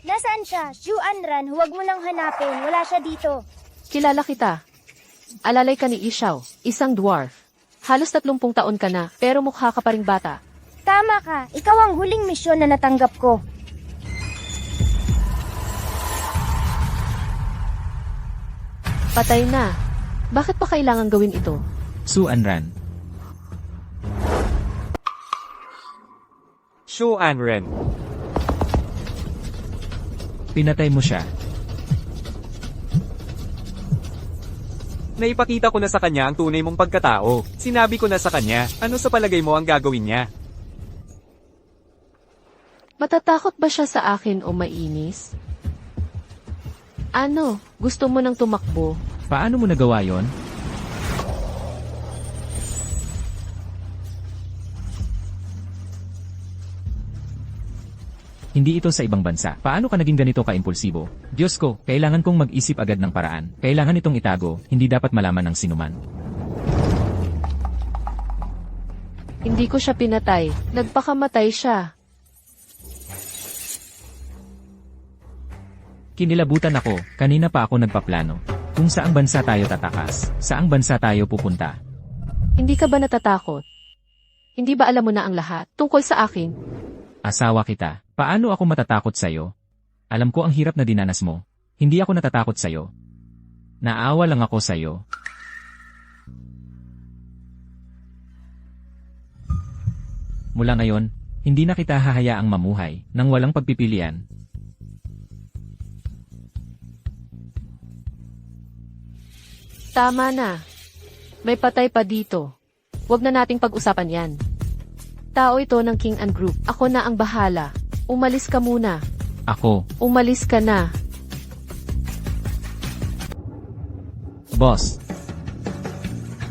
Nasaan siya? Shu Anran, huwag mo nang hanapin. Wala siya dito. Kilala kita. Alalay ka ni Ishaw, isang dwarf. Halos 30 taon ka na, pero mukha ka pa ring bata. Tama ka. Ikaw ang huling misyon na natanggap ko. Patay na. Bakit pa kailangan gawin ito? Su Anran. Shu Anren. Pinatay mo siya. Naipakita ko na sa kanya ang tunay mong pagkatao. Sinabi ko na sa kanya, ano sa palagay mo ang gagawin niya? Matatakot ba siya sa akin o mainis? Ano, gusto mo nang tumakbo? Paano mo nagawa yon? Hindi ito sa ibang bansa. Paano ka naging ganito ka-impulsibo? Diyos ko, kailangan kong mag-isip agad ng paraan. Kailangan itong itago, hindi dapat malaman ng sinuman. Hindi ko siya pinatay. Nagpakamatay siya. Kinilabutan ako, kanina pa ako nagpaplano. Kung saang bansa tayo tatakas, saang bansa tayo pupunta. Hindi ka ba natatakot? Hindi ba alam mo na ang lahat tungkol sa akin? Asawa kita. Paano ako matatakot sa'yo? Alam ko ang hirap na dinanas mo. Hindi ako natatakot sa'yo. Naawa lang ako sa'yo. Mula ngayon, hindi na kita hahayaang mamuhay nang walang pagpipilian. Tama na. May patay pa dito. Huwag na nating pag-usapan yan. Tao ito ng King and Group. Ako na ang bahala. Umalis ka muna. Ako, Umalis ka na. boss.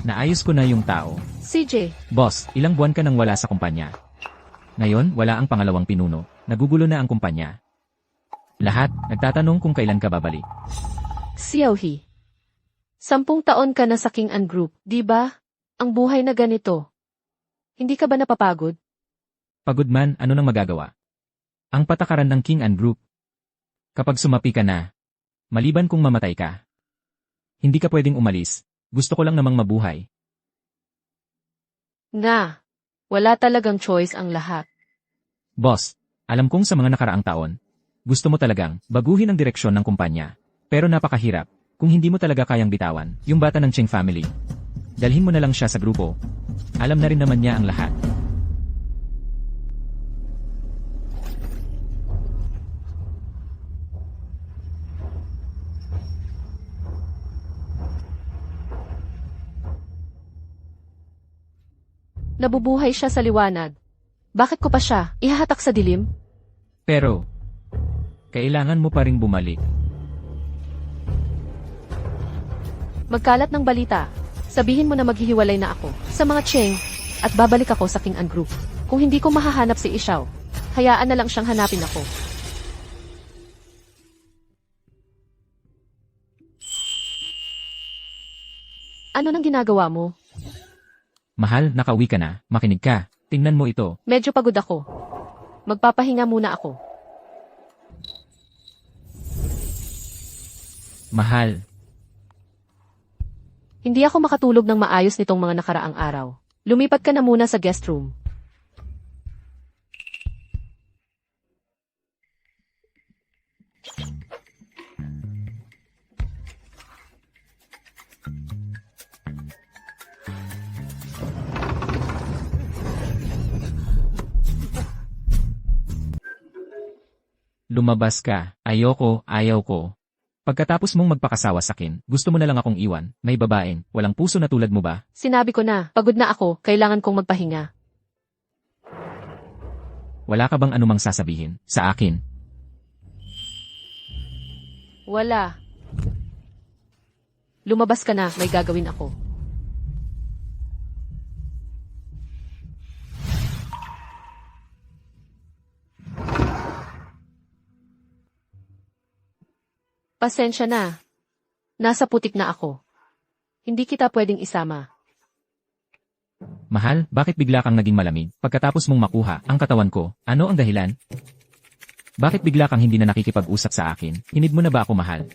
Naayos ko na yung tao. CJ, Boss, ilang buwan ka nang wala sa kumpanya. Ngayon, wala ang pangalawang pinuno. Nagugulo na ang kumpanya. Lahat, nagtatanong kung kailan ka babalik. Xiaohi. 10 taon ka na sa King An Group, di ba? Ang buhay na ganito. Hindi ka ba napapagod? Pagod man, ano nang magagawa? Ang patakaran ng King An Group. Kapag sumapi ka na, maliban kung mamatay ka, hindi ka pwedeng umalis. Gusto ko lang namang mabuhay. Nga. Wala talagang choice ang lahat. Boss, alam kong sa mga nakaraang taon, gusto mo talagang baguhin ang direksyon ng kumpanya. Pero napakahirap kung hindi mo talaga kayang bitawan yung bata ng Cheng family. Dalhin mo na lang siya sa grupo. Alam na rin naman niya ang lahat. Nabubuhay siya sa liwanag. Bakit ko pa siya ihahatak sa dilim? Pero, kailangan mo pa ring bumalik. Magkalat ng balita. Sabihin mo na maghihiwalay na ako sa mga Cheng at babalik ako sa King An Group. Kung hindi ko mahahanap si Ishaw, hayaan na lang siyang hanapin ako. Ano nang ginagawa mo? Mahal, nakauwi ka na. Makinig ka. Tingnan mo ito. Medyo pagod ako. Magpapahinga muna ako. Mahal, Hindi ako makatulog ng maayos nitong mga nakaraang araw. Lumipat ka na muna sa guest room. lumabas ka. Ayoko, ayaw ko. Pagkatapos mong magpakasawa sakin, gusto mo na lang akong iwan. May babaeng, walang puso na tulad mo ba? Sinabi ko na, pagod na ako, kailangan kong magpahinga. Wala ka bang anumang sasabihin sa akin? Wala. Lumabas ka na, may gagawin ako. Pasensya na. Nasa putik na ako. Hindi kita pwedeng isama. Mahal, bakit bigla kang naging malamig pagkatapos mong makuha ang katawan ko? Ano ang dahilan? Bakit bigla kang hindi na nakikipag-usap sa akin? Hinid mo na ba ako, mahal?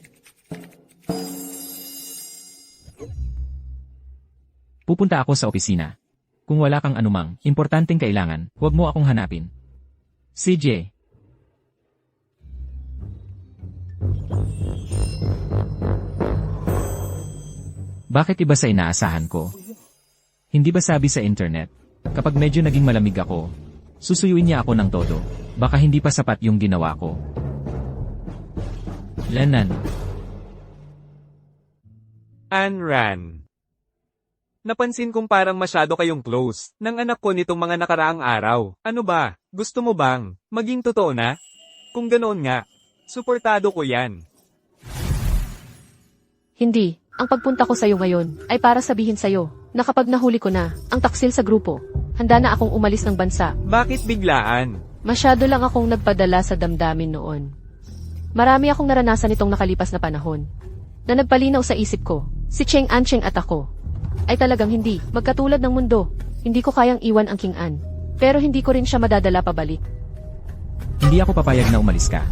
Pupunta ako sa opisina. Kung wala kang anumang importanteng kailangan, huwag mo akong hanapin. CJ. Bakit iba sa inaasahan ko? Hindi ba sabi sa internet, kapag medyo naging malamig ako, susuyuin niya ako ng todo. Baka hindi pa sapat yung ginawa ko. Lanan. Anran. Napansin kong parang masyado kayong close ng anak ko nitong mga nakaraang araw. Ano ba? Gusto mo bang maging totoo na? Kung ganoon nga, suportado ko yan. Hindi. Ang pagpunta ko sa'yo ngayon ay para sabihin sa'yo na kapag nahuli ko na ang taksil sa grupo, handa na akong umalis ng bansa. Bakit biglaan? Masyado lang akong nagpadala sa damdamin noon. Marami akong naranasan nitong nakalipas na panahon na nagpalinaw sa isip ko, si Cheng Ancheng at ako ay talagang hindi magkatulad ng mundo. Hindi ko kayang iwan ang King An, pero hindi ko rin siya madadala pabalik. Hindi ako papayag na umalis ka.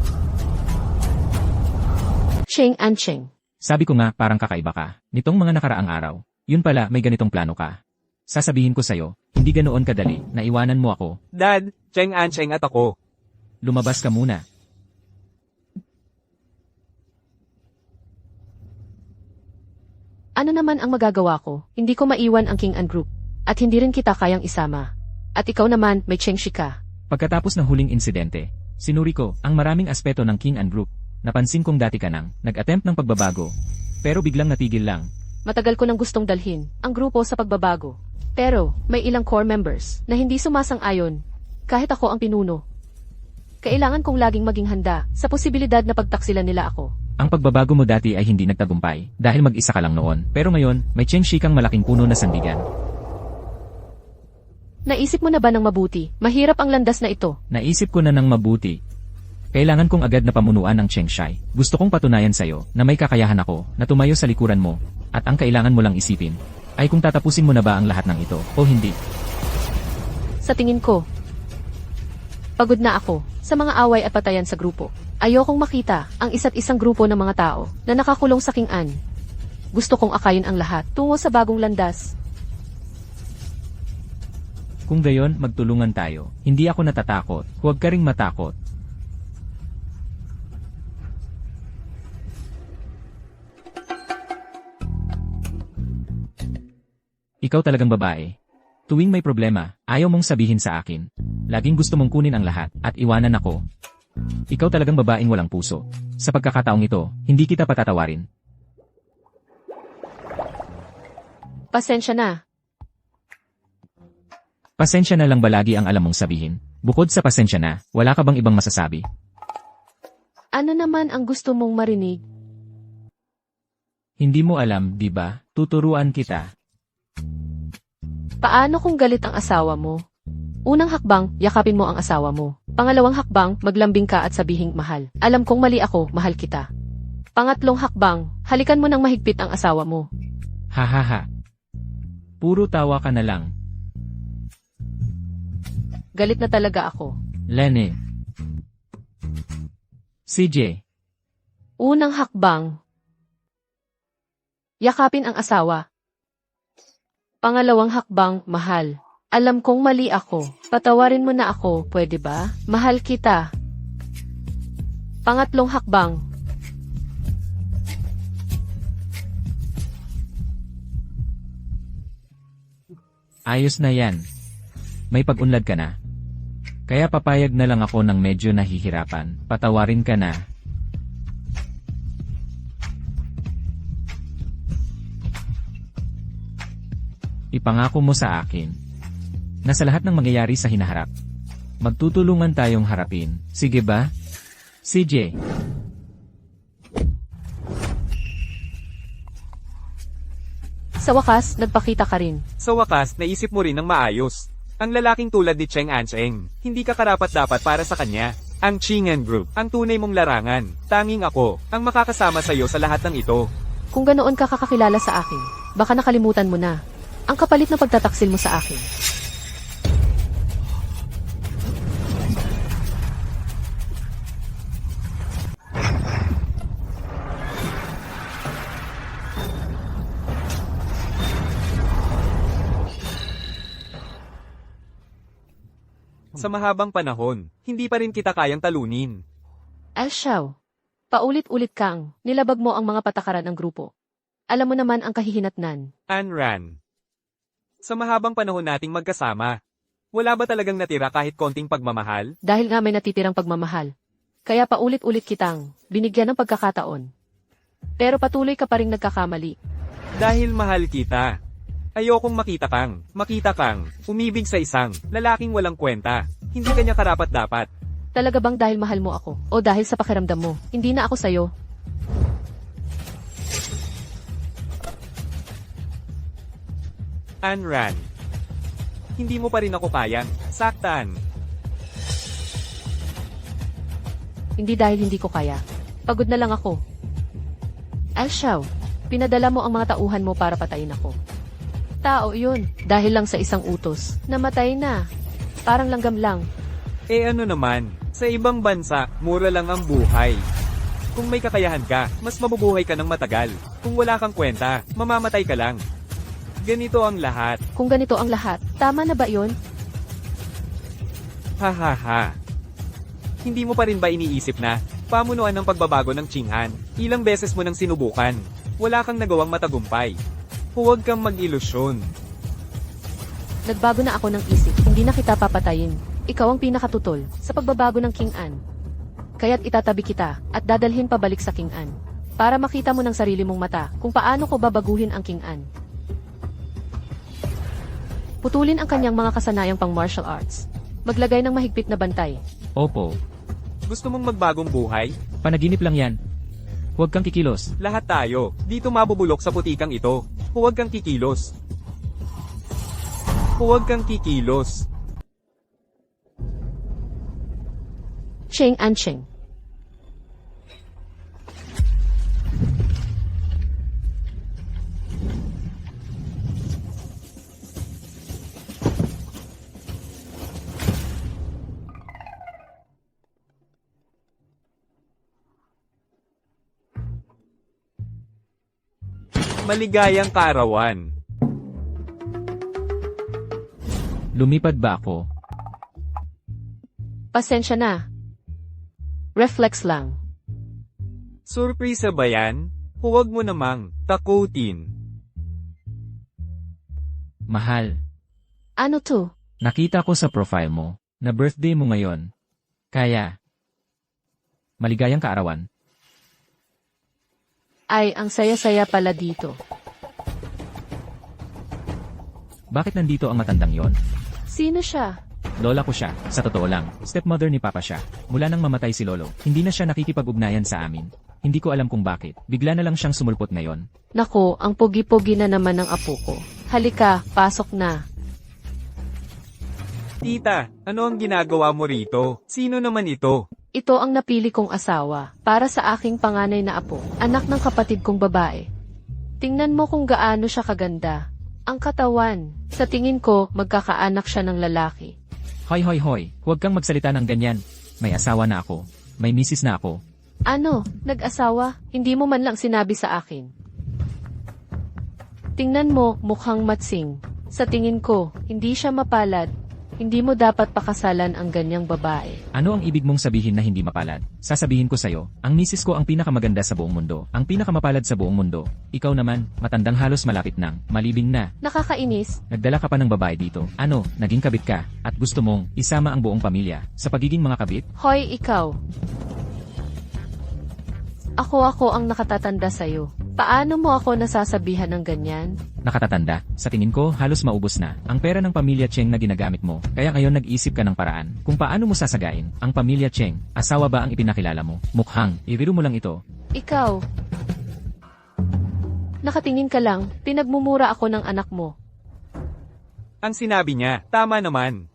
Cheng Ancheng. Sabi ko nga parang kakaiba ka. Nitong mga nakaraang araw, yun pala may ganitong plano ka. Sasabihin ko sa'yo, hindi ganoon kadali na iwanan mo ako. Dad, Cheng Ancheng at ako. Lumabas ka muna. Ano naman ang magagawa ko? Hindi ko maiwan ang King An Group at hindi rin kita kayang isama. At ikaw naman may Cheng Shi ka. Pagkatapos ng huling insidente, sinuri ko ang maraming aspeto ng King An Group. Napansin kong dati ka nang nag-attempt ng pagbabago, pero biglang natigil lang. Matagal ko nang gustong dalhin ang grupo sa pagbabago. Pero may ilang core members na hindi sumasang-ayon kahit ako ang pinuno. Kailangan kong laging maging handa sa posibilidad na pagtaksilan nila ako. Ang pagbabago mo dati ay hindi nagtagumpay dahil mag-isa ka lang noon. Pero ngayon, may Cheng Shi kang malaking puno na sandigan. Naisip mo na ba ng mabuti? Mahirap ang landas na ito. Naisip ko na ng mabuti. Kailangan kong agad na pamunuan ng Chengshai. Gusto kong patunayan sa'yo na may kakayahan ako na tumayo sa likuran mo at ang kailangan mo lang isipin ay kung tatapusin mo na ba ang lahat ng ito o hindi. Sa tingin ko, pagod na ako sa mga away at patayan sa grupo. Ayokong makita ang isa't isang grupo ng mga tao na nakakulong sa King-an. Gusto kong akayin ang lahat tungo sa bagong landas. Kung gayon, magtulungan tayo. Hindi ako natatakot. Huwag ka ring matakot. Ikaw talagang babae. Tuwing may problema, ayaw mong sabihin sa akin. Laging gusto mong kunin ang lahat at iwanan ako. Ikaw talagang babaeng walang puso. Sa pagkakataong ito, hindi kita patatawarin. Pasensya na. Pasensya na lang ba lagi ang alam mong sabihin? Bukod sa pasensya na, wala ka bang ibang masasabi? Ano naman ang gusto mong marinig? Hindi mo alam, di ba? Tuturuan kita. Paano kung galit ang asawa mo? Unang hakbang, yakapin mo ang asawa mo. Pangalawang hakbang, maglambing ka at sabihing mahal. Alam kong mali ako, mahal kita. Pangatlong hakbang, halikan mo ng mahigpit ang asawa mo. Hahaha. Puro tawa ka na lang. Galit na talaga ako. Lenny. CJ. Unang hakbang, yakapin ang asawa. Pangalawang hakbang, mahal. Alam kong mali ako. Patawarin mo na ako, pwede ba? Mahal kita. Pangatlong hakbang. Ayos na yan. May pag-unlad ka na. Kaya papayag na lang ako ng medyo nahihirapan. Patawarin ka na. Ipangako mo sa akin na sa lahat ng mangyayari sa hinaharap, magtutulungan tayong harapin. Sige ba? CJ. Sa wakas, nagpakita ka rin. Sa wakas, naisip mo rin ng maayos. Ang lalaking tulad ni Cheng Ancheng, hindi ka karapat-dapat para sa kanya. Ang Chingan Group, ang tunay mong larangan. Tanging ako, ang makakasama sa iyo sa lahat ng ito. Kung ganoon ka kakakilala sa akin, baka nakalimutan mo na ang kapalit na pagtataksil mo sa akin. Sa mahabang panahon, hindi pa rin kita kayang talunin. Xiao, paulit-ulit kang nilabag mo ang mga patakaran ng grupo. Alam mo naman ang kahihinatnan. Anran. Sa mahabang panahon nating magkasama, wala ba talagang natira kahit konting pagmamahal? Dahil nga may natitirang pagmamahal. Kaya paulit-ulit kitang binigyan ng pagkakataon. Pero patuloy ka pa ring nagkakamali. Dahil mahal kita. Ayokong makita kang, umibig sa isang lalaking walang kwenta. Hindi kanya karapat-dapat. Talaga bang dahil mahal mo ako? O dahil sa pakiramdam mo, hindi na ako sayo? Anran. Hindi mo pa rin ako kayang saktan. Hindi dahil hindi ko kaya. Pagod na lang ako. Xiao, pinadala mo ang mga tauhan mo para patayin ako. Tao yun, dahil lang sa isang utos. Namatay na. Parang langgam lang. Eh ano naman, sa ibang bansa, mura lang ang buhay. Kung may kakayahan ka, mas mabubuhay ka ng matagal. Kung wala kang kwenta, mamamatay ka lang. Ganito ang lahat. Kung ganito ang lahat, tama na ba yun? Hahaha. Hindi mo pa rin ba iniisip na, pamunuan ng pagbabago ng Qinghan, ilang beses mo nang sinubukan, wala kang nagawang matagumpay. Huwag kang mag-ilusyon. Nagbago na ako ng isip, hindi na kita papatayin. Ikaw ang pinakatutol sa pagbabago ng King-an. Kaya't itatabi kita at dadalhin pabalik sa King-an. Para makita mo ng sarili mong mata kung paano ko babaguhin ang King-an. Putulin ang kanyang mga kasanayang pang martial arts. Maglagay ng mahigpit na bantay. Opo. Gusto mong magbagong buhay? Panaginip lang yan. Huwag kang kikilos. Lahat tayo, dito mabubulok sa putikang ito. Huwag kang kikilos. Huwag kang kikilos. Cheng Ancheng. Maligayang kaarawan. Lumipad ba ako? Pasensya na. Reflex lang. Surpresa ba yan? Huwag mo namang takutin. Mahal, Ano to? nakita ko sa profile mo na birthday mo ngayon. Kaya, maligayang kaarawan. Ay, ang saya-saya pala dito. Bakit nandito ang matandang yon? Sino siya? Lola ko siya, sa totoo lang. Stepmother ni Papa siya. Mula nang mamatay si Lolo, hindi na siya nakikipag-ugnayan sa amin. Hindi ko alam kung bakit. Bigla na lang siyang sumulpot ngayon. Nako, ang pogi-pogi na naman ng apo ko. Halika, pasok na. Tita, ano ang ginagawa mo rito? Sino naman ito? Ito ang napili kong asawa, para sa aking panganay na apo, anak ng kapatid kong babae. Tingnan mo kung gaano siya kaganda. Ang katawan, sa tingin ko, magkakaanak siya ng lalaki. Hoy hoy hoy, huwag kang magsalita ng ganyan. May asawa na ako. May misis na ako. Ano, nag-asawa? Hindi mo man lang sinabi sa akin. Tingnan mo, mukhang matsing. Sa tingin ko, hindi siya mapalad. Hindi mo dapat pakasalan ang ganyang babae. Ano ang ibig mong sabihin na hindi mapalad? Sasabihin ko sa'yo, ang misis ko ang pinakamaganda sa buong mundo. Ang pinakamapalad sa buong mundo. Ikaw naman, matandang halos malapit nang, malibing na. Nakakainis? Nagdala ka pa ng babae dito. Ano, naging kabit ka, at gusto mong isama ang buong pamilya sa pagiging mga kabit? Hoy, ikaw. Ako ang nakatatanda sa'yo. Paano mo ako nasasabihan ng ganyan? Nakatatanda, sa tingin ko halos maubos na ang pera ng pamilya Cheng na ginagamit mo. Kaya ngayon nag-isip ka ng paraan kung paano mo sasagain ang pamilya Cheng. Asawa ba ang ipinakilala mo? Mukhang, ibiro mo lang ito. Ikaw. Nakatingin ka lang, pinagmumura ako ng anak mo. Ang sinabi niya, tama naman.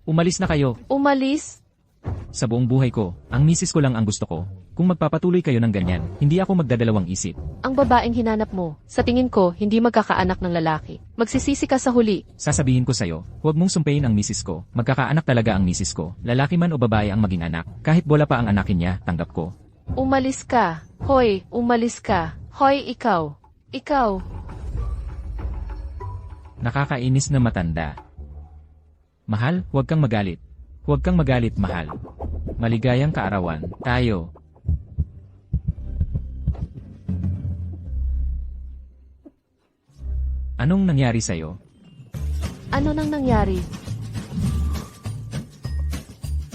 Umalis na kayo. Umalis? Sa buong buhay ko, ang misis ko lang ang gusto ko. Kung magpapatuloy kayo ng ganyan, hindi ako magdadalawang isip. Ang babaeng hinanap mo, sa tingin ko, hindi magkakaanak ng lalaki. Magsisisi ka sa huli. Sasabihin ko sa'yo, huwag mong sumpayin ang misis ko. Magkakaanak talaga ang misis ko. Lalaki man o babae ang maging anak. Kahit bola pa ang anakin niya, tanggap ko. Umalis ka. Hoy, umalis ka. Hoy, ikaw. Ikaw. Nakakainis na matanda. Mahal, huwag kang magalit. Huwag kang magalit, mahal. Maligayang kaarawan, tayo. Anong nangyari sa'yo? Ano nang nangyari?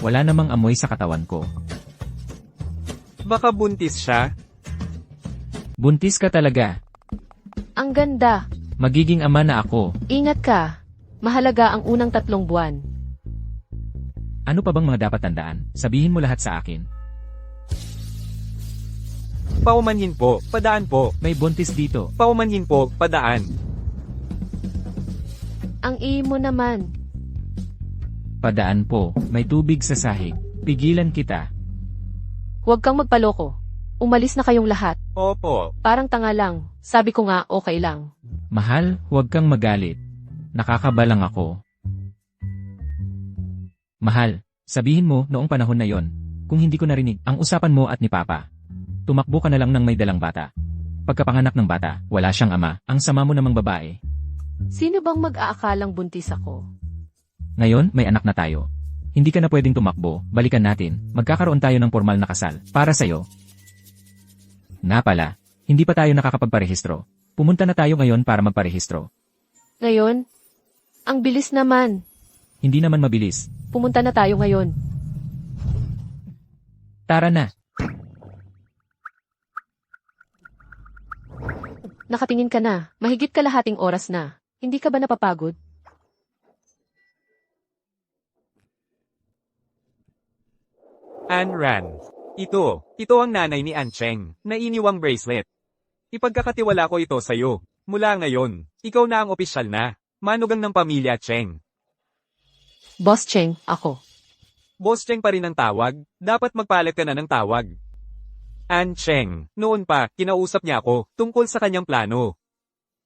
Wala namang amoy sa katawan ko. Baka buntis siya? Buntis ka talaga. Ang ganda. Magiging ama na ako. Ingat ka. Mahalaga ang unang 3 buwan. Ano pa bang mga dapat tandaan? Sabihin mo lahat sa akin. Paumanhin po, padaan po. May buntis dito. Paumanhin po, padaan. Ang mo naman. Padaan po. May tubig sa sahig. Pigilan kita. Huwag kang magpaloko. Umalis na kayong lahat. Opo. Parang tanga lang. Sabi ko nga, okay lang. Mahal, huwag kang magalit. Nakakabalang ako. Mahal, sabihin mo noong panahon na yon, kung hindi ko narinig ang usapan mo at ni Papa. Tumakbo ka na lang ng may dalang bata. Pagkapanganak ng bata, wala siyang ama, ang sama mo namang babae. Sino bang mag-aakalang buntis ako? Ngayon, may anak na tayo. Hindi ka na pwedeng tumakbo, balikan natin, magkakaroon tayo ng formal na kasal, para sa'yo. Nga pala, hindi pa tayo nakakapagparehistro. Pumunta na tayo ngayon para magparehistro. Ngayon? Ang bilis naman. Hindi naman mabilis. Pumunta na tayo ngayon. Tara na. Nakatingin ka na. Mahigit kalahating oras na. Hindi ka ba napapagod? Anne Ran. Ito ang nanay ni Anne Cheng, na iniwang bracelet. Ipagkakatiwala ko ito sa'yo. Mula ngayon, ikaw na ang opisyal na manugang ng pamilya Cheng. Boss Cheng, ako. Boss Cheng pa rin ang tawag, dapat magpalit ka na ng tawag. Ann Cheng, noon pa, kinausap niya ako tungkol sa kanyang plano.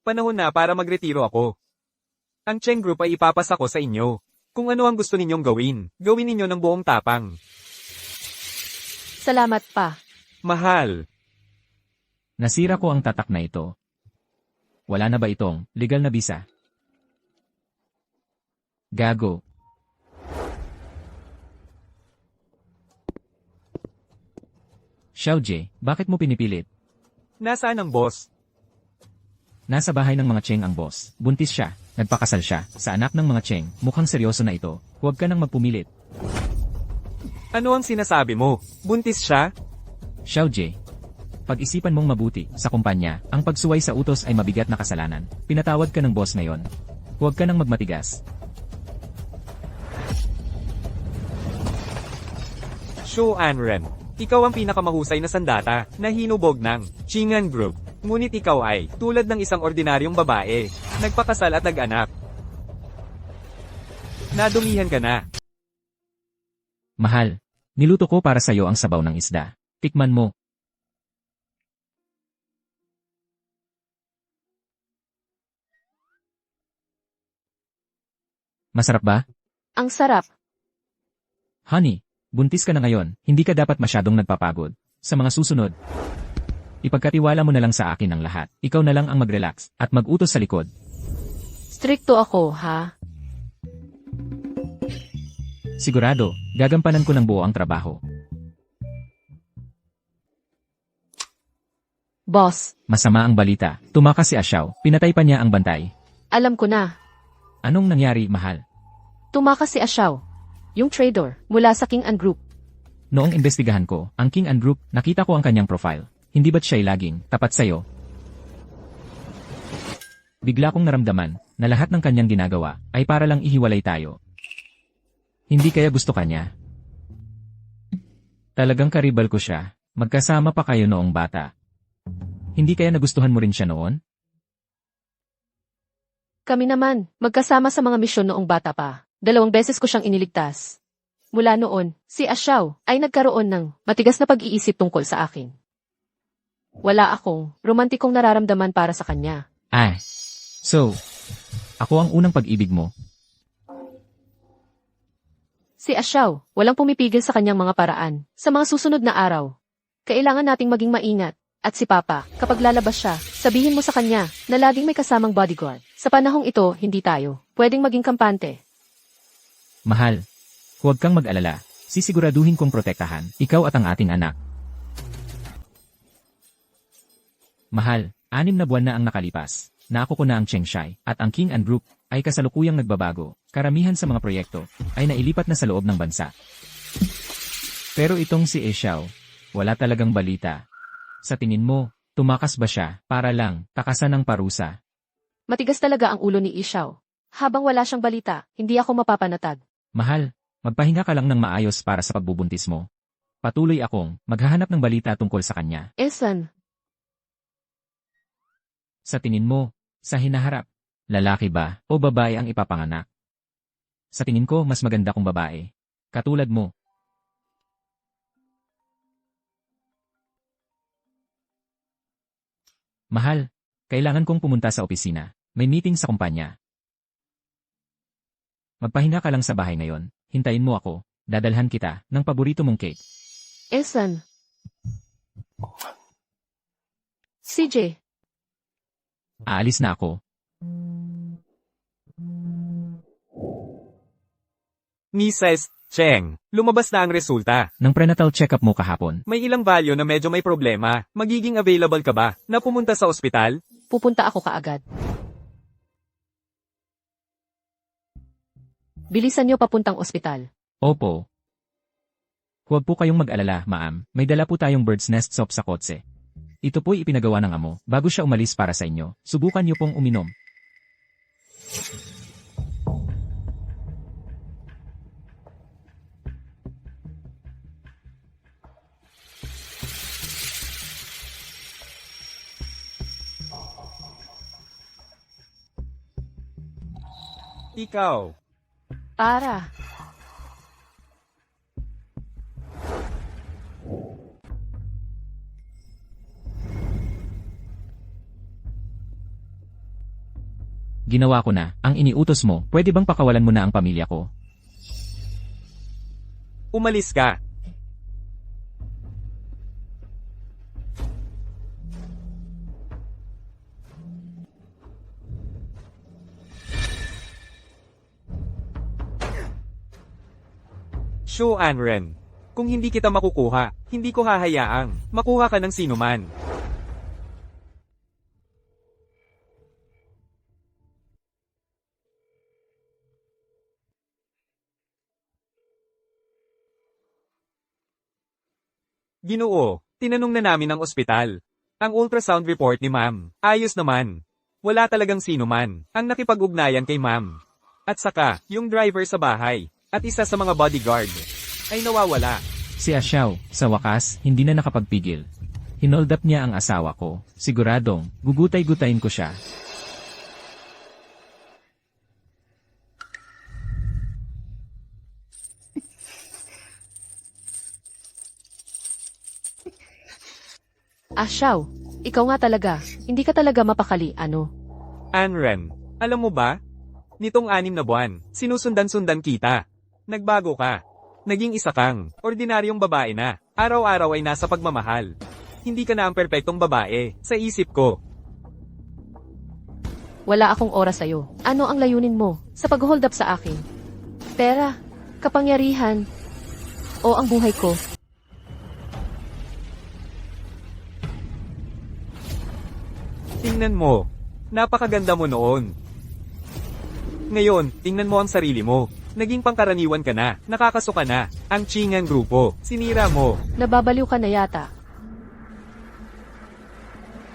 Panahon na para magretiro ako. Ang Cheng Group ay ipapasa ko sa inyo. Kung ano ang gusto ninyong gawin, gawin ninyo ng buong tapang. Salamat pa. Mahal. Nasira ko ang tatak na ito. Wala na ba itong legal na bisa? Gago. Xiaojie, bakit mo pinipilit? Nasaan ang boss? Nasa bahay ng mga Cheng ang boss. Buntis siya. Nagpakasal siya sa anak ng mga Cheng. Mukhang seryoso na ito. Huwag ka nang magpumilit. Ano ang sinasabi mo? Buntis siya? Xiaojie, pag-isipan mong mabuti sa kumpanya, ang pagsuway sa utos ay mabigat na kasalanan. Pinatawad ka ng boss ngayon. Huwag ka nang magmatigas. Shu Anren, ikaw ang pinakamahusay na sandata na hinubog ng Chingan Group. Ngunit ikaw ay tulad ng isang ordinaryong babae, nagpakasal at nag-anak. Nadumihan ka na. Mahal, niluto ko para sa'yo ang sabaw ng isda. Tikman mo. Masarap ba? Ang sarap. Honey, buntis ka na ngayon, hindi ka dapat masyadong nagpapagod. Sa mga susunod, ipagkatiwala mo na lang sa akin ang lahat. Ikaw na lang ang mag-relax at mag-utos sa likod. Stricto ako, ha? Sigurado, gagampanan ko ng buo ang trabaho. Boss, Masama ang balita. Tumakas si Xiao, pinatay pa niya ang bantay. alam ko na. Anong nangyari, mahal? Tumakas si Xiao, yung trader, mula sa King and Group. Noong imbestigahan ko, ang King and Group, nakita ko ang kanyang profile. Hindi ba't siya'y laging tapat sa'yo? Bigla kong naramdaman na lahat ng kanyang ginagawa ay para lang ihiwalay tayo. Hindi kaya gusto kanya. Talagang karibal ko siya. Magkasama pa kayo noong bata. Hindi kaya nagustuhan mo rin siya noon? Kami naman, magkasama sa mga misyon noong bata pa. 2 beses ko siyang iniligtas. Mula noon, si Xiao ay nagkaroon ng matigas na pag-iisip tungkol sa akin. Wala akong romantikong nararamdaman para sa kanya. So, ako ang unang pag-ibig mo. Si Xiao, walang pumipigil sa kanyang mga paraan. Sa mga susunod na araw, kailangan nating maging maingat. At si Papa, kapag lalabas siya, sabihin mo sa kanya na laging may kasamang bodyguard. Sa panahong ito, hindi tayo pwedeng maging kampante. Mahal, huwag kang mag-alala. Sisiguraduhin kong protektahan ikaw at ang ating anak. Mahal, 6 na buwan na ang nakalipas. Naako ko na ang Chengshai at ang King and Group ay kasalukuyang nagbabago. Karamihan sa mga proyekto ay nailipat na sa loob ng bansa. Pero itong si Xiao, wala talagang balita. Sa tingin mo, tumakas ba siya para lang takasan ng parusa? Matigas talaga ang ulo ni Xiao. Habang wala siyang balita, hindi ako mapapanatag. Mahal, magpahinga ka lang ng maayos para sa pagbubuntis mo. Patuloy akong maghahanap ng balita tungkol sa kanya. Esan, Sa tingin mo, sa hinaharap, lalaki ba o babae ang ipapanganak? Sa tingin ko, mas maganda kung babae. Katulad mo. Mahal, kailangan kong pumunta sa opisina. May meeting sa kumpanya. Magpahinga ka lang sa bahay ngayon. Hintayin mo ako. Dadalhan kita ng paborito mong cake. Esan. CJ, Aalis na ako. Mrs. Cheng, lumabas na ang resulta. Nang prenatal check-up mo kahapon, May ilang value na medyo may problema. Magiging available ka ba na pumunta sa ospital? pupunta ako kaagad. Bilisan niyo papuntang ospital. opo. Huwag po kayong mag-alala, ma'am. May dala po tayong bird's nest soap sa kotse. Ito po'y ipinagawa ng amo bago siya umalis para sa inyo. Subukan niyo pong uminom. Ikaw. Para. Ginawa ko na, ang iniutos mo, pwede bang pakawalan mo na ang pamilya ko? Umalis ka. Shu Anren. Kung hindi kita makukuha, hindi ko hahayaang makuha ka ng sinuman. Ginoo, tinanong na namin ang ospital. Ang ultrasound report ni ma'am, ayos naman. Wala talagang sinuman ang nakipag-ugnayan kay ma'am. At saka, yung driver sa bahay, at isa sa mga bodyguard, ay nawawala. Si Xiao, sa wakas, hindi na nakapagpigil. Hinold up niya ang asawa ko. Siguradong, gugutay-gutayin ko siya. Xiao, ikaw nga talaga. Hindi ka talaga mapakali, ano? Anren, alam mo ba? Nitong 6 na buwan, sinusundan-sundan kita. Nagbago ka. Naging isa kang, ordinaryong babae na. Araw-araw ay nasa pagmamahal. Hindi ka na ang perpektong babae, sa isip ko. Wala akong oras sa'yo. Ano ang layunin mo sa pag-hold up sa akin? Pera, kapangyarihan, o ang buhay ko? Tingnan mo. Napakaganda mo noon. Ngayon, tingnan mo ang sarili mo. Naging pangkaraniwan ka na. Nakakaso ka na. Ang Chingan grupo. Sinira mo. Nababaliw ka na yata.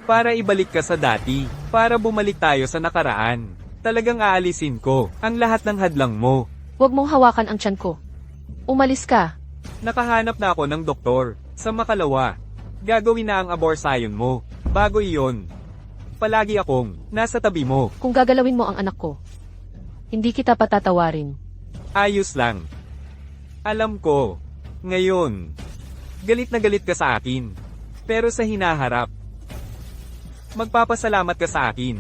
Para ibalik ka sa dati. Para bumalik tayo sa nakaraan. Talagang aalisin ko ang lahat ng hadlang mo. Huwag mong hawakan ang tiyan ko. Umalis ka. Nakahanap na ako ng doktor. Sa makalawa. Gagawin na ang abortion mo. Bago iyon. Palagi akong nasa tabi mo. Kung gagalawin mo ang anak ko, hindi kita patatawarin. Ayos lang. Alam ko. Ngayon. Galit na galit ka sa akin. Pero sa hinaharap. Magpapasalamat ka sa akin.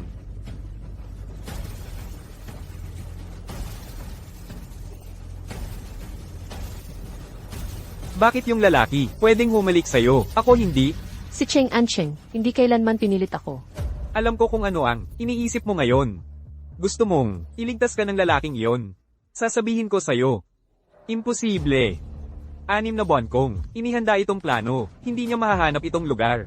Bakit yung lalaki pwedeng humalik sa'yo? Ako hindi. Si Cheng Ancheng, hindi kailanman pinilit ako. Alam ko kung ano ang iniisip mo ngayon. Gusto mong iligtas ka ng lalaking iyon. Sasabihin ko sa'yo. Imposible. 6 na buwan kong inihanda itong plano. Hindi niya mahahanap itong lugar.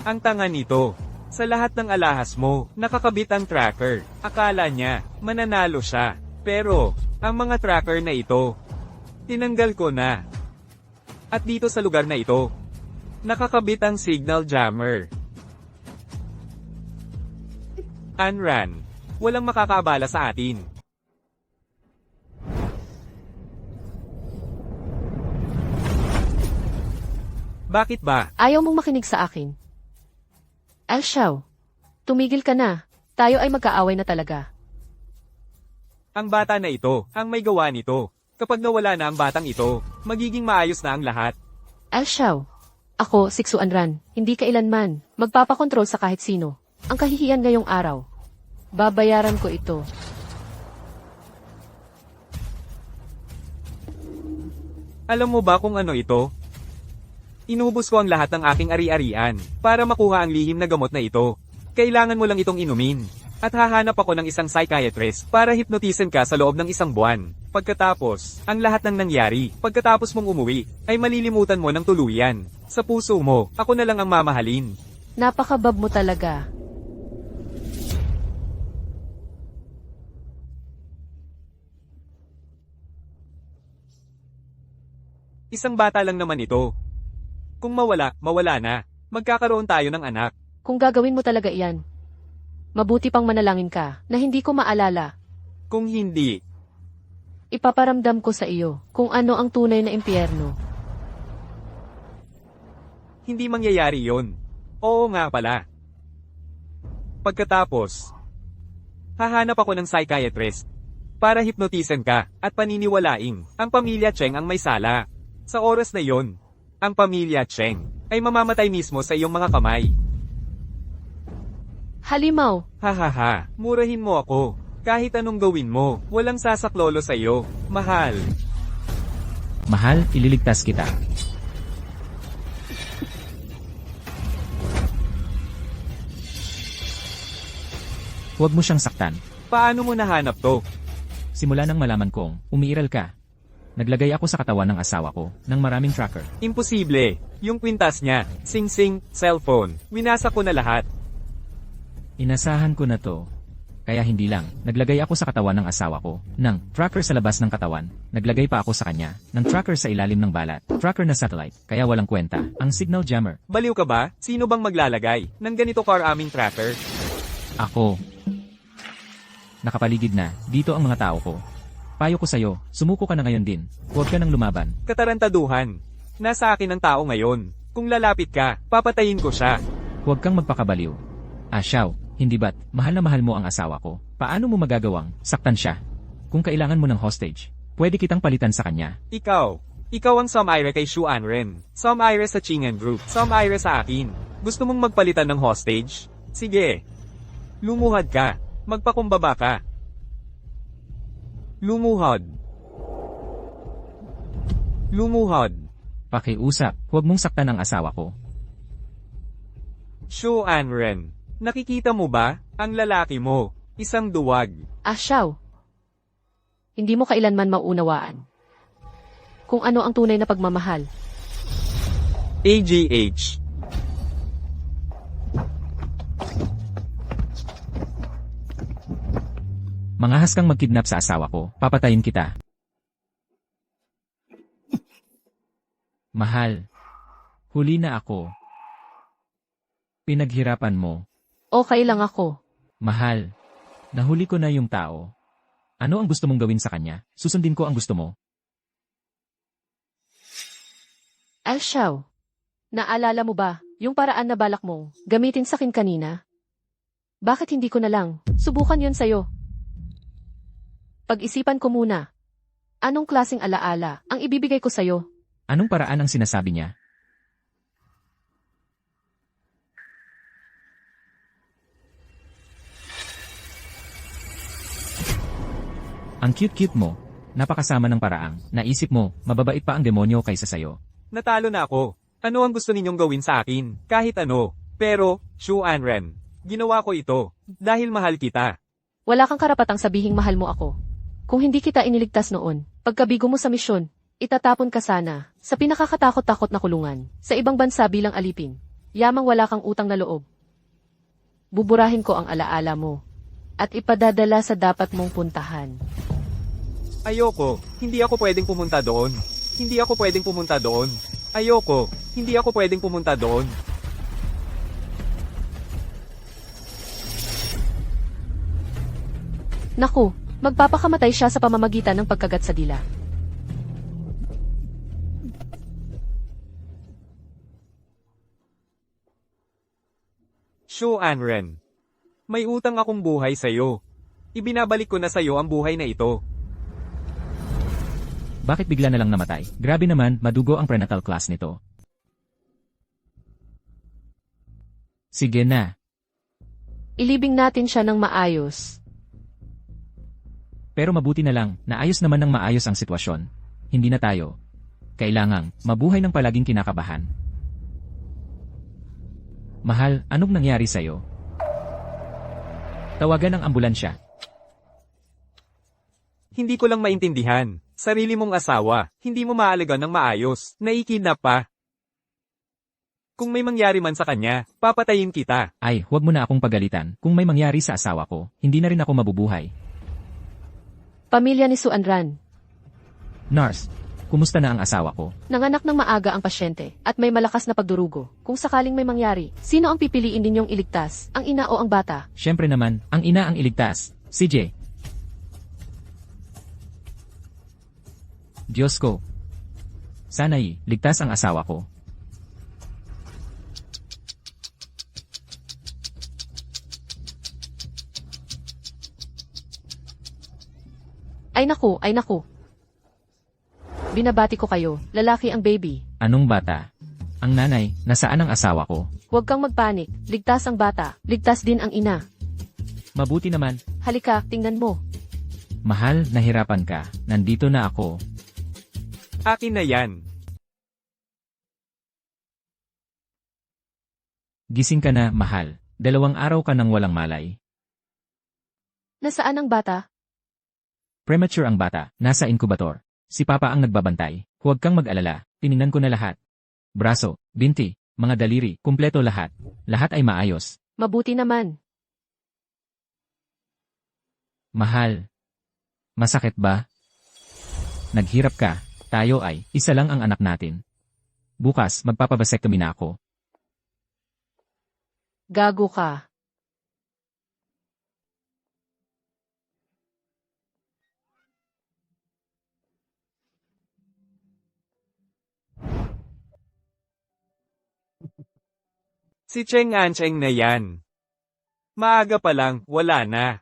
Ang tanga nito. Sa lahat ng alahas mo, nakakabit ang tracker. Akala niya, mananalo siya. Pero, ang mga tracker na ito, tinanggal ko na. At dito sa lugar na ito, nakakabit ang signal jammer. Anran, walang makakaabala sa atin. Bakit ba? Ayaw mong makinig sa akin. Xiao, tumigil ka na. Tayo ay magkaaway na talaga. Ang bata na ito, ang may gawa nito. Kapag nawala na ang batang ito, magiging maayos na ang lahat. Xiao, ako, Siksu Anran, hindi kailanman magpapakontrol sa kahit sino. Ang kahihiyan ngayong araw. Babayaran ko ito. Alam mo ba kung ano ito? Inubos ko ang lahat ng aking ari-arian para makuha ang lihim na gamot na ito. Kailangan mo lang itong inumin. At hahanap ako ng isang psychiatrist para hipnotisin ka sa loob ng 1 buwan. Pagkatapos, ang lahat ng nangyari, pagkatapos mong umuwi, ay malilimutan mo ng tuluyan. Sa puso mo, ako na lang ang mamahalin. Napakabab mo talaga. Isang bata lang naman ito. Kung mawala, mawala na. Magkakaroon tayo ng anak. Kung gagawin mo talaga iyan, mabuti pang manalangin ka na hindi ko maalala. Kung hindi, Ipaparamdam ko sa iyo kung ano ang tunay na impyerno. hindi mangyayari yon. Oo nga pala. Pagkatapos, hahanap ako ng psychiatrist para hipnotisan ka at paniniwalaing ang pamilya Cheng ang may sala. Sa oras na yon, ang pamilya Cheng ay mamamatay mismo sa iyong mga kamay. Halimaw, Hahaha, murahin mo ako. Kahit anong gawin mo, walang sasaklolo sa iyo, mahal. Mahal, ililigtas kita. Huwag mo siyang saktan. Paano mo nahanap to? Simula nang malaman kong umiiral ka, naglagay ako sa katawan ng asawa ko ng maraming tracker. Imposible. Yung kwintas niya, sing-sing, cellphone, winasa ko na lahat. Inasahan ko na to. Kaya hindi lang, naglagay ako sa katawan ng asawa ko ng tracker sa labas ng katawan. Naglagay pa ako sa kanya ng tracker sa ilalim ng balat. Tracker na satellite, kaya walang kwenta. Ang signal jammer. Baliw ka ba? Sino bang maglalagay ng ganito aming tracker? Ako. Nakapaligid na, dito ang mga tao ko. Payo ko sa'yo, sumuko ka na ngayon din. Huwag ka nang lumaban. Katarantaduhan. Nasa akin ang tao ngayon. Kung lalapit ka, papatayin ko siya. Huwag kang magpakabaliw. Xiao, hindi ba't mahal na mahal mo ang asawa ko? Paano mo magagawang saktan siya? Kung kailangan mo ng hostage, pwede kitang palitan sa kanya. Ikaw ang Somaire kay Shu Anren. Somaire sa Chingan Group. Somaire sa akin. Gusto mong magpalitan ng hostage? Sige. Lumuhad ka. Magpakumbaba ka. Lumuhad. Lumuhad. Pakiusap, huwag mong saktan ang asawa ko. Shu Anren. Nakikita mo ba? Ang lalaki mo. Isang duwag. Xiao. Hindi mo kailanman maunawaan kung ano ang tunay na pagmamahal. AGH. Mangahas kang magkidnap sa asawa ko, papatayin kita. Mahal. Huli na ako. Pinaghirapan mo. Okay lang ako. Mahal. Nahuli ko na yung tao. Ano ang gusto mong gawin sa kanya? Susundin ko ang gusto mo. Xiao. Naalala mo ba yung paraan na balak mong gamitin sa akin kanina? Bakit hindi ko na lang subukan yon sa'yo? Pag-isipan ko muna. Anong klaseng alaala ang ibibigay ko sa'yo? Anong paraan ang sinasabi niya? Ang cute-cute mo. Napakasama ng paraang. Naisip mo, mababait pa ang demonyo kaysa sayo. Natalo na ako. Ano ang gusto ninyong gawin sa akin? Kahit ano. Pero, Shu Anren, ginawa ko ito dahil mahal kita. Wala kang karapatang sabihing mahal mo ako. Kung hindi kita iniligtas noon, pagkabigo mo sa misyon, itatapon ka sana sa pinakakatakot-takot na kulungan sa ibang bansa bilang alipin. Yamang wala kang utang na loob. Buburahin ko ang alaala mo at ipadadala sa dapat mong puntahan. Ayoko. Hindi ako pwedeng pumunta doon. Hindi ako pwedeng pumunta doon. Ayoko. Hindi ako pwedeng pumunta doon. Naku, magpapakamatay siya sa pamamagitan ng pagkagat sa dila. Shu Anren, may utang akong buhay sa'yo. Ibinabalik ko na sa'yo ang buhay na ito. Bakit bigla na lang namatay? Grabe naman, madugo ang prenatal class nito. Sige na. Ilibing natin siya ng maayos. Pero mabuti na lang, naayos naman ng maayos ang sitwasyon. Hindi na tayo. Kailangang mabuhay ng palaging kinakabahan. Mahal, anong nangyari sa'yo? Tawagan ang ambulansya. Hindi ko lang maintindihan. Sarili mong asawa, hindi mo maalagaan ng maayos, naikidnap pa. Kung may mangyari man sa kanya, papatayin kita. Ay, huwag mo na akong pagalitan. Kung may mangyari sa asawa ko, hindi na rin ako mabubuhay. Pamilya ni Suanran. Nurse, kumusta na ang asawa ko? Nanganak ng maaga ang pasyente at may malakas na pagdurugo. Kung sakaling may mangyari, sino ang pipiliin ninyong iligtas? Ang ina o ang bata? Siyempre naman, ang ina ang iligtas. CJ. Diyos ko. Sana'y ligtas ang asawa ko. Ay naku, ay naku. Binabati ko kayo, lalaki ang baby. Anong bata? Ang nanay, nasaan ang asawa ko? Huwag kang magpanik, ligtas ang bata, ligtas din ang ina. Mabuti naman. Halika, tingnan mo. Mahal, nahirapan ka. Nandito na ako. Akin na yan. Gising ka na, mahal. 2 araw ka nang walang malay. Nasaan ang bata? Premature ang bata, nasa inkubator. Si Papa ang nagbabantay. Huwag kang mag-alala, tiningnan ko na lahat. Braso, binti, mga daliri, kumpleto lahat. Lahat ay maayos. Mabuti naman. Mahal. Masakit ba? Naghirap ka, tayo ay, isa lang ang anak natin. Bukas, magpapabasektomy na ako. Gago ka. Si Cheng Ancheng na yan. Maaga pa lang, wala na.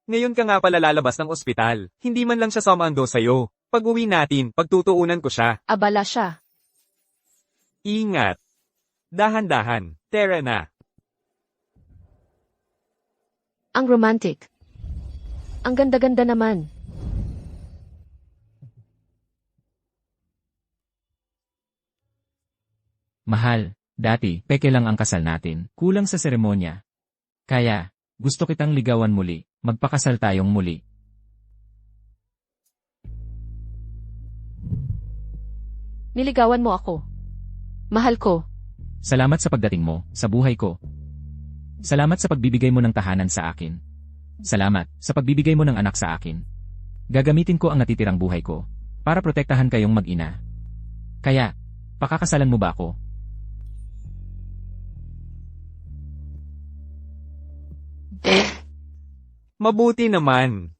Ngayon ka nga pala lalabas ng ospital, hindi man lang siya sumando sa'yo. Pag-uwi natin, pagtutuunan ko siya. Abala siya. Ingat. Dahan-dahan, tera na. Ang romantic. Ang ganda-ganda naman. Mahal, dati, peke lang ang kasal natin. Kulang sa seremonya. Kaya, gusto kitang ligawan muli. Magpakasal tayong muli. Niligawan mo ako. Mahal ko. Salamat sa pagdating mo, sa buhay ko. Salamat sa pagbibigay mo ng tahanan sa akin. Salamat sa pagbibigay mo ng anak sa akin. Gagamitin ko ang natitirang buhay ko para protektahan kayong mag-ina. Kaya, pakakasalan mo ba ako? Mabuti naman.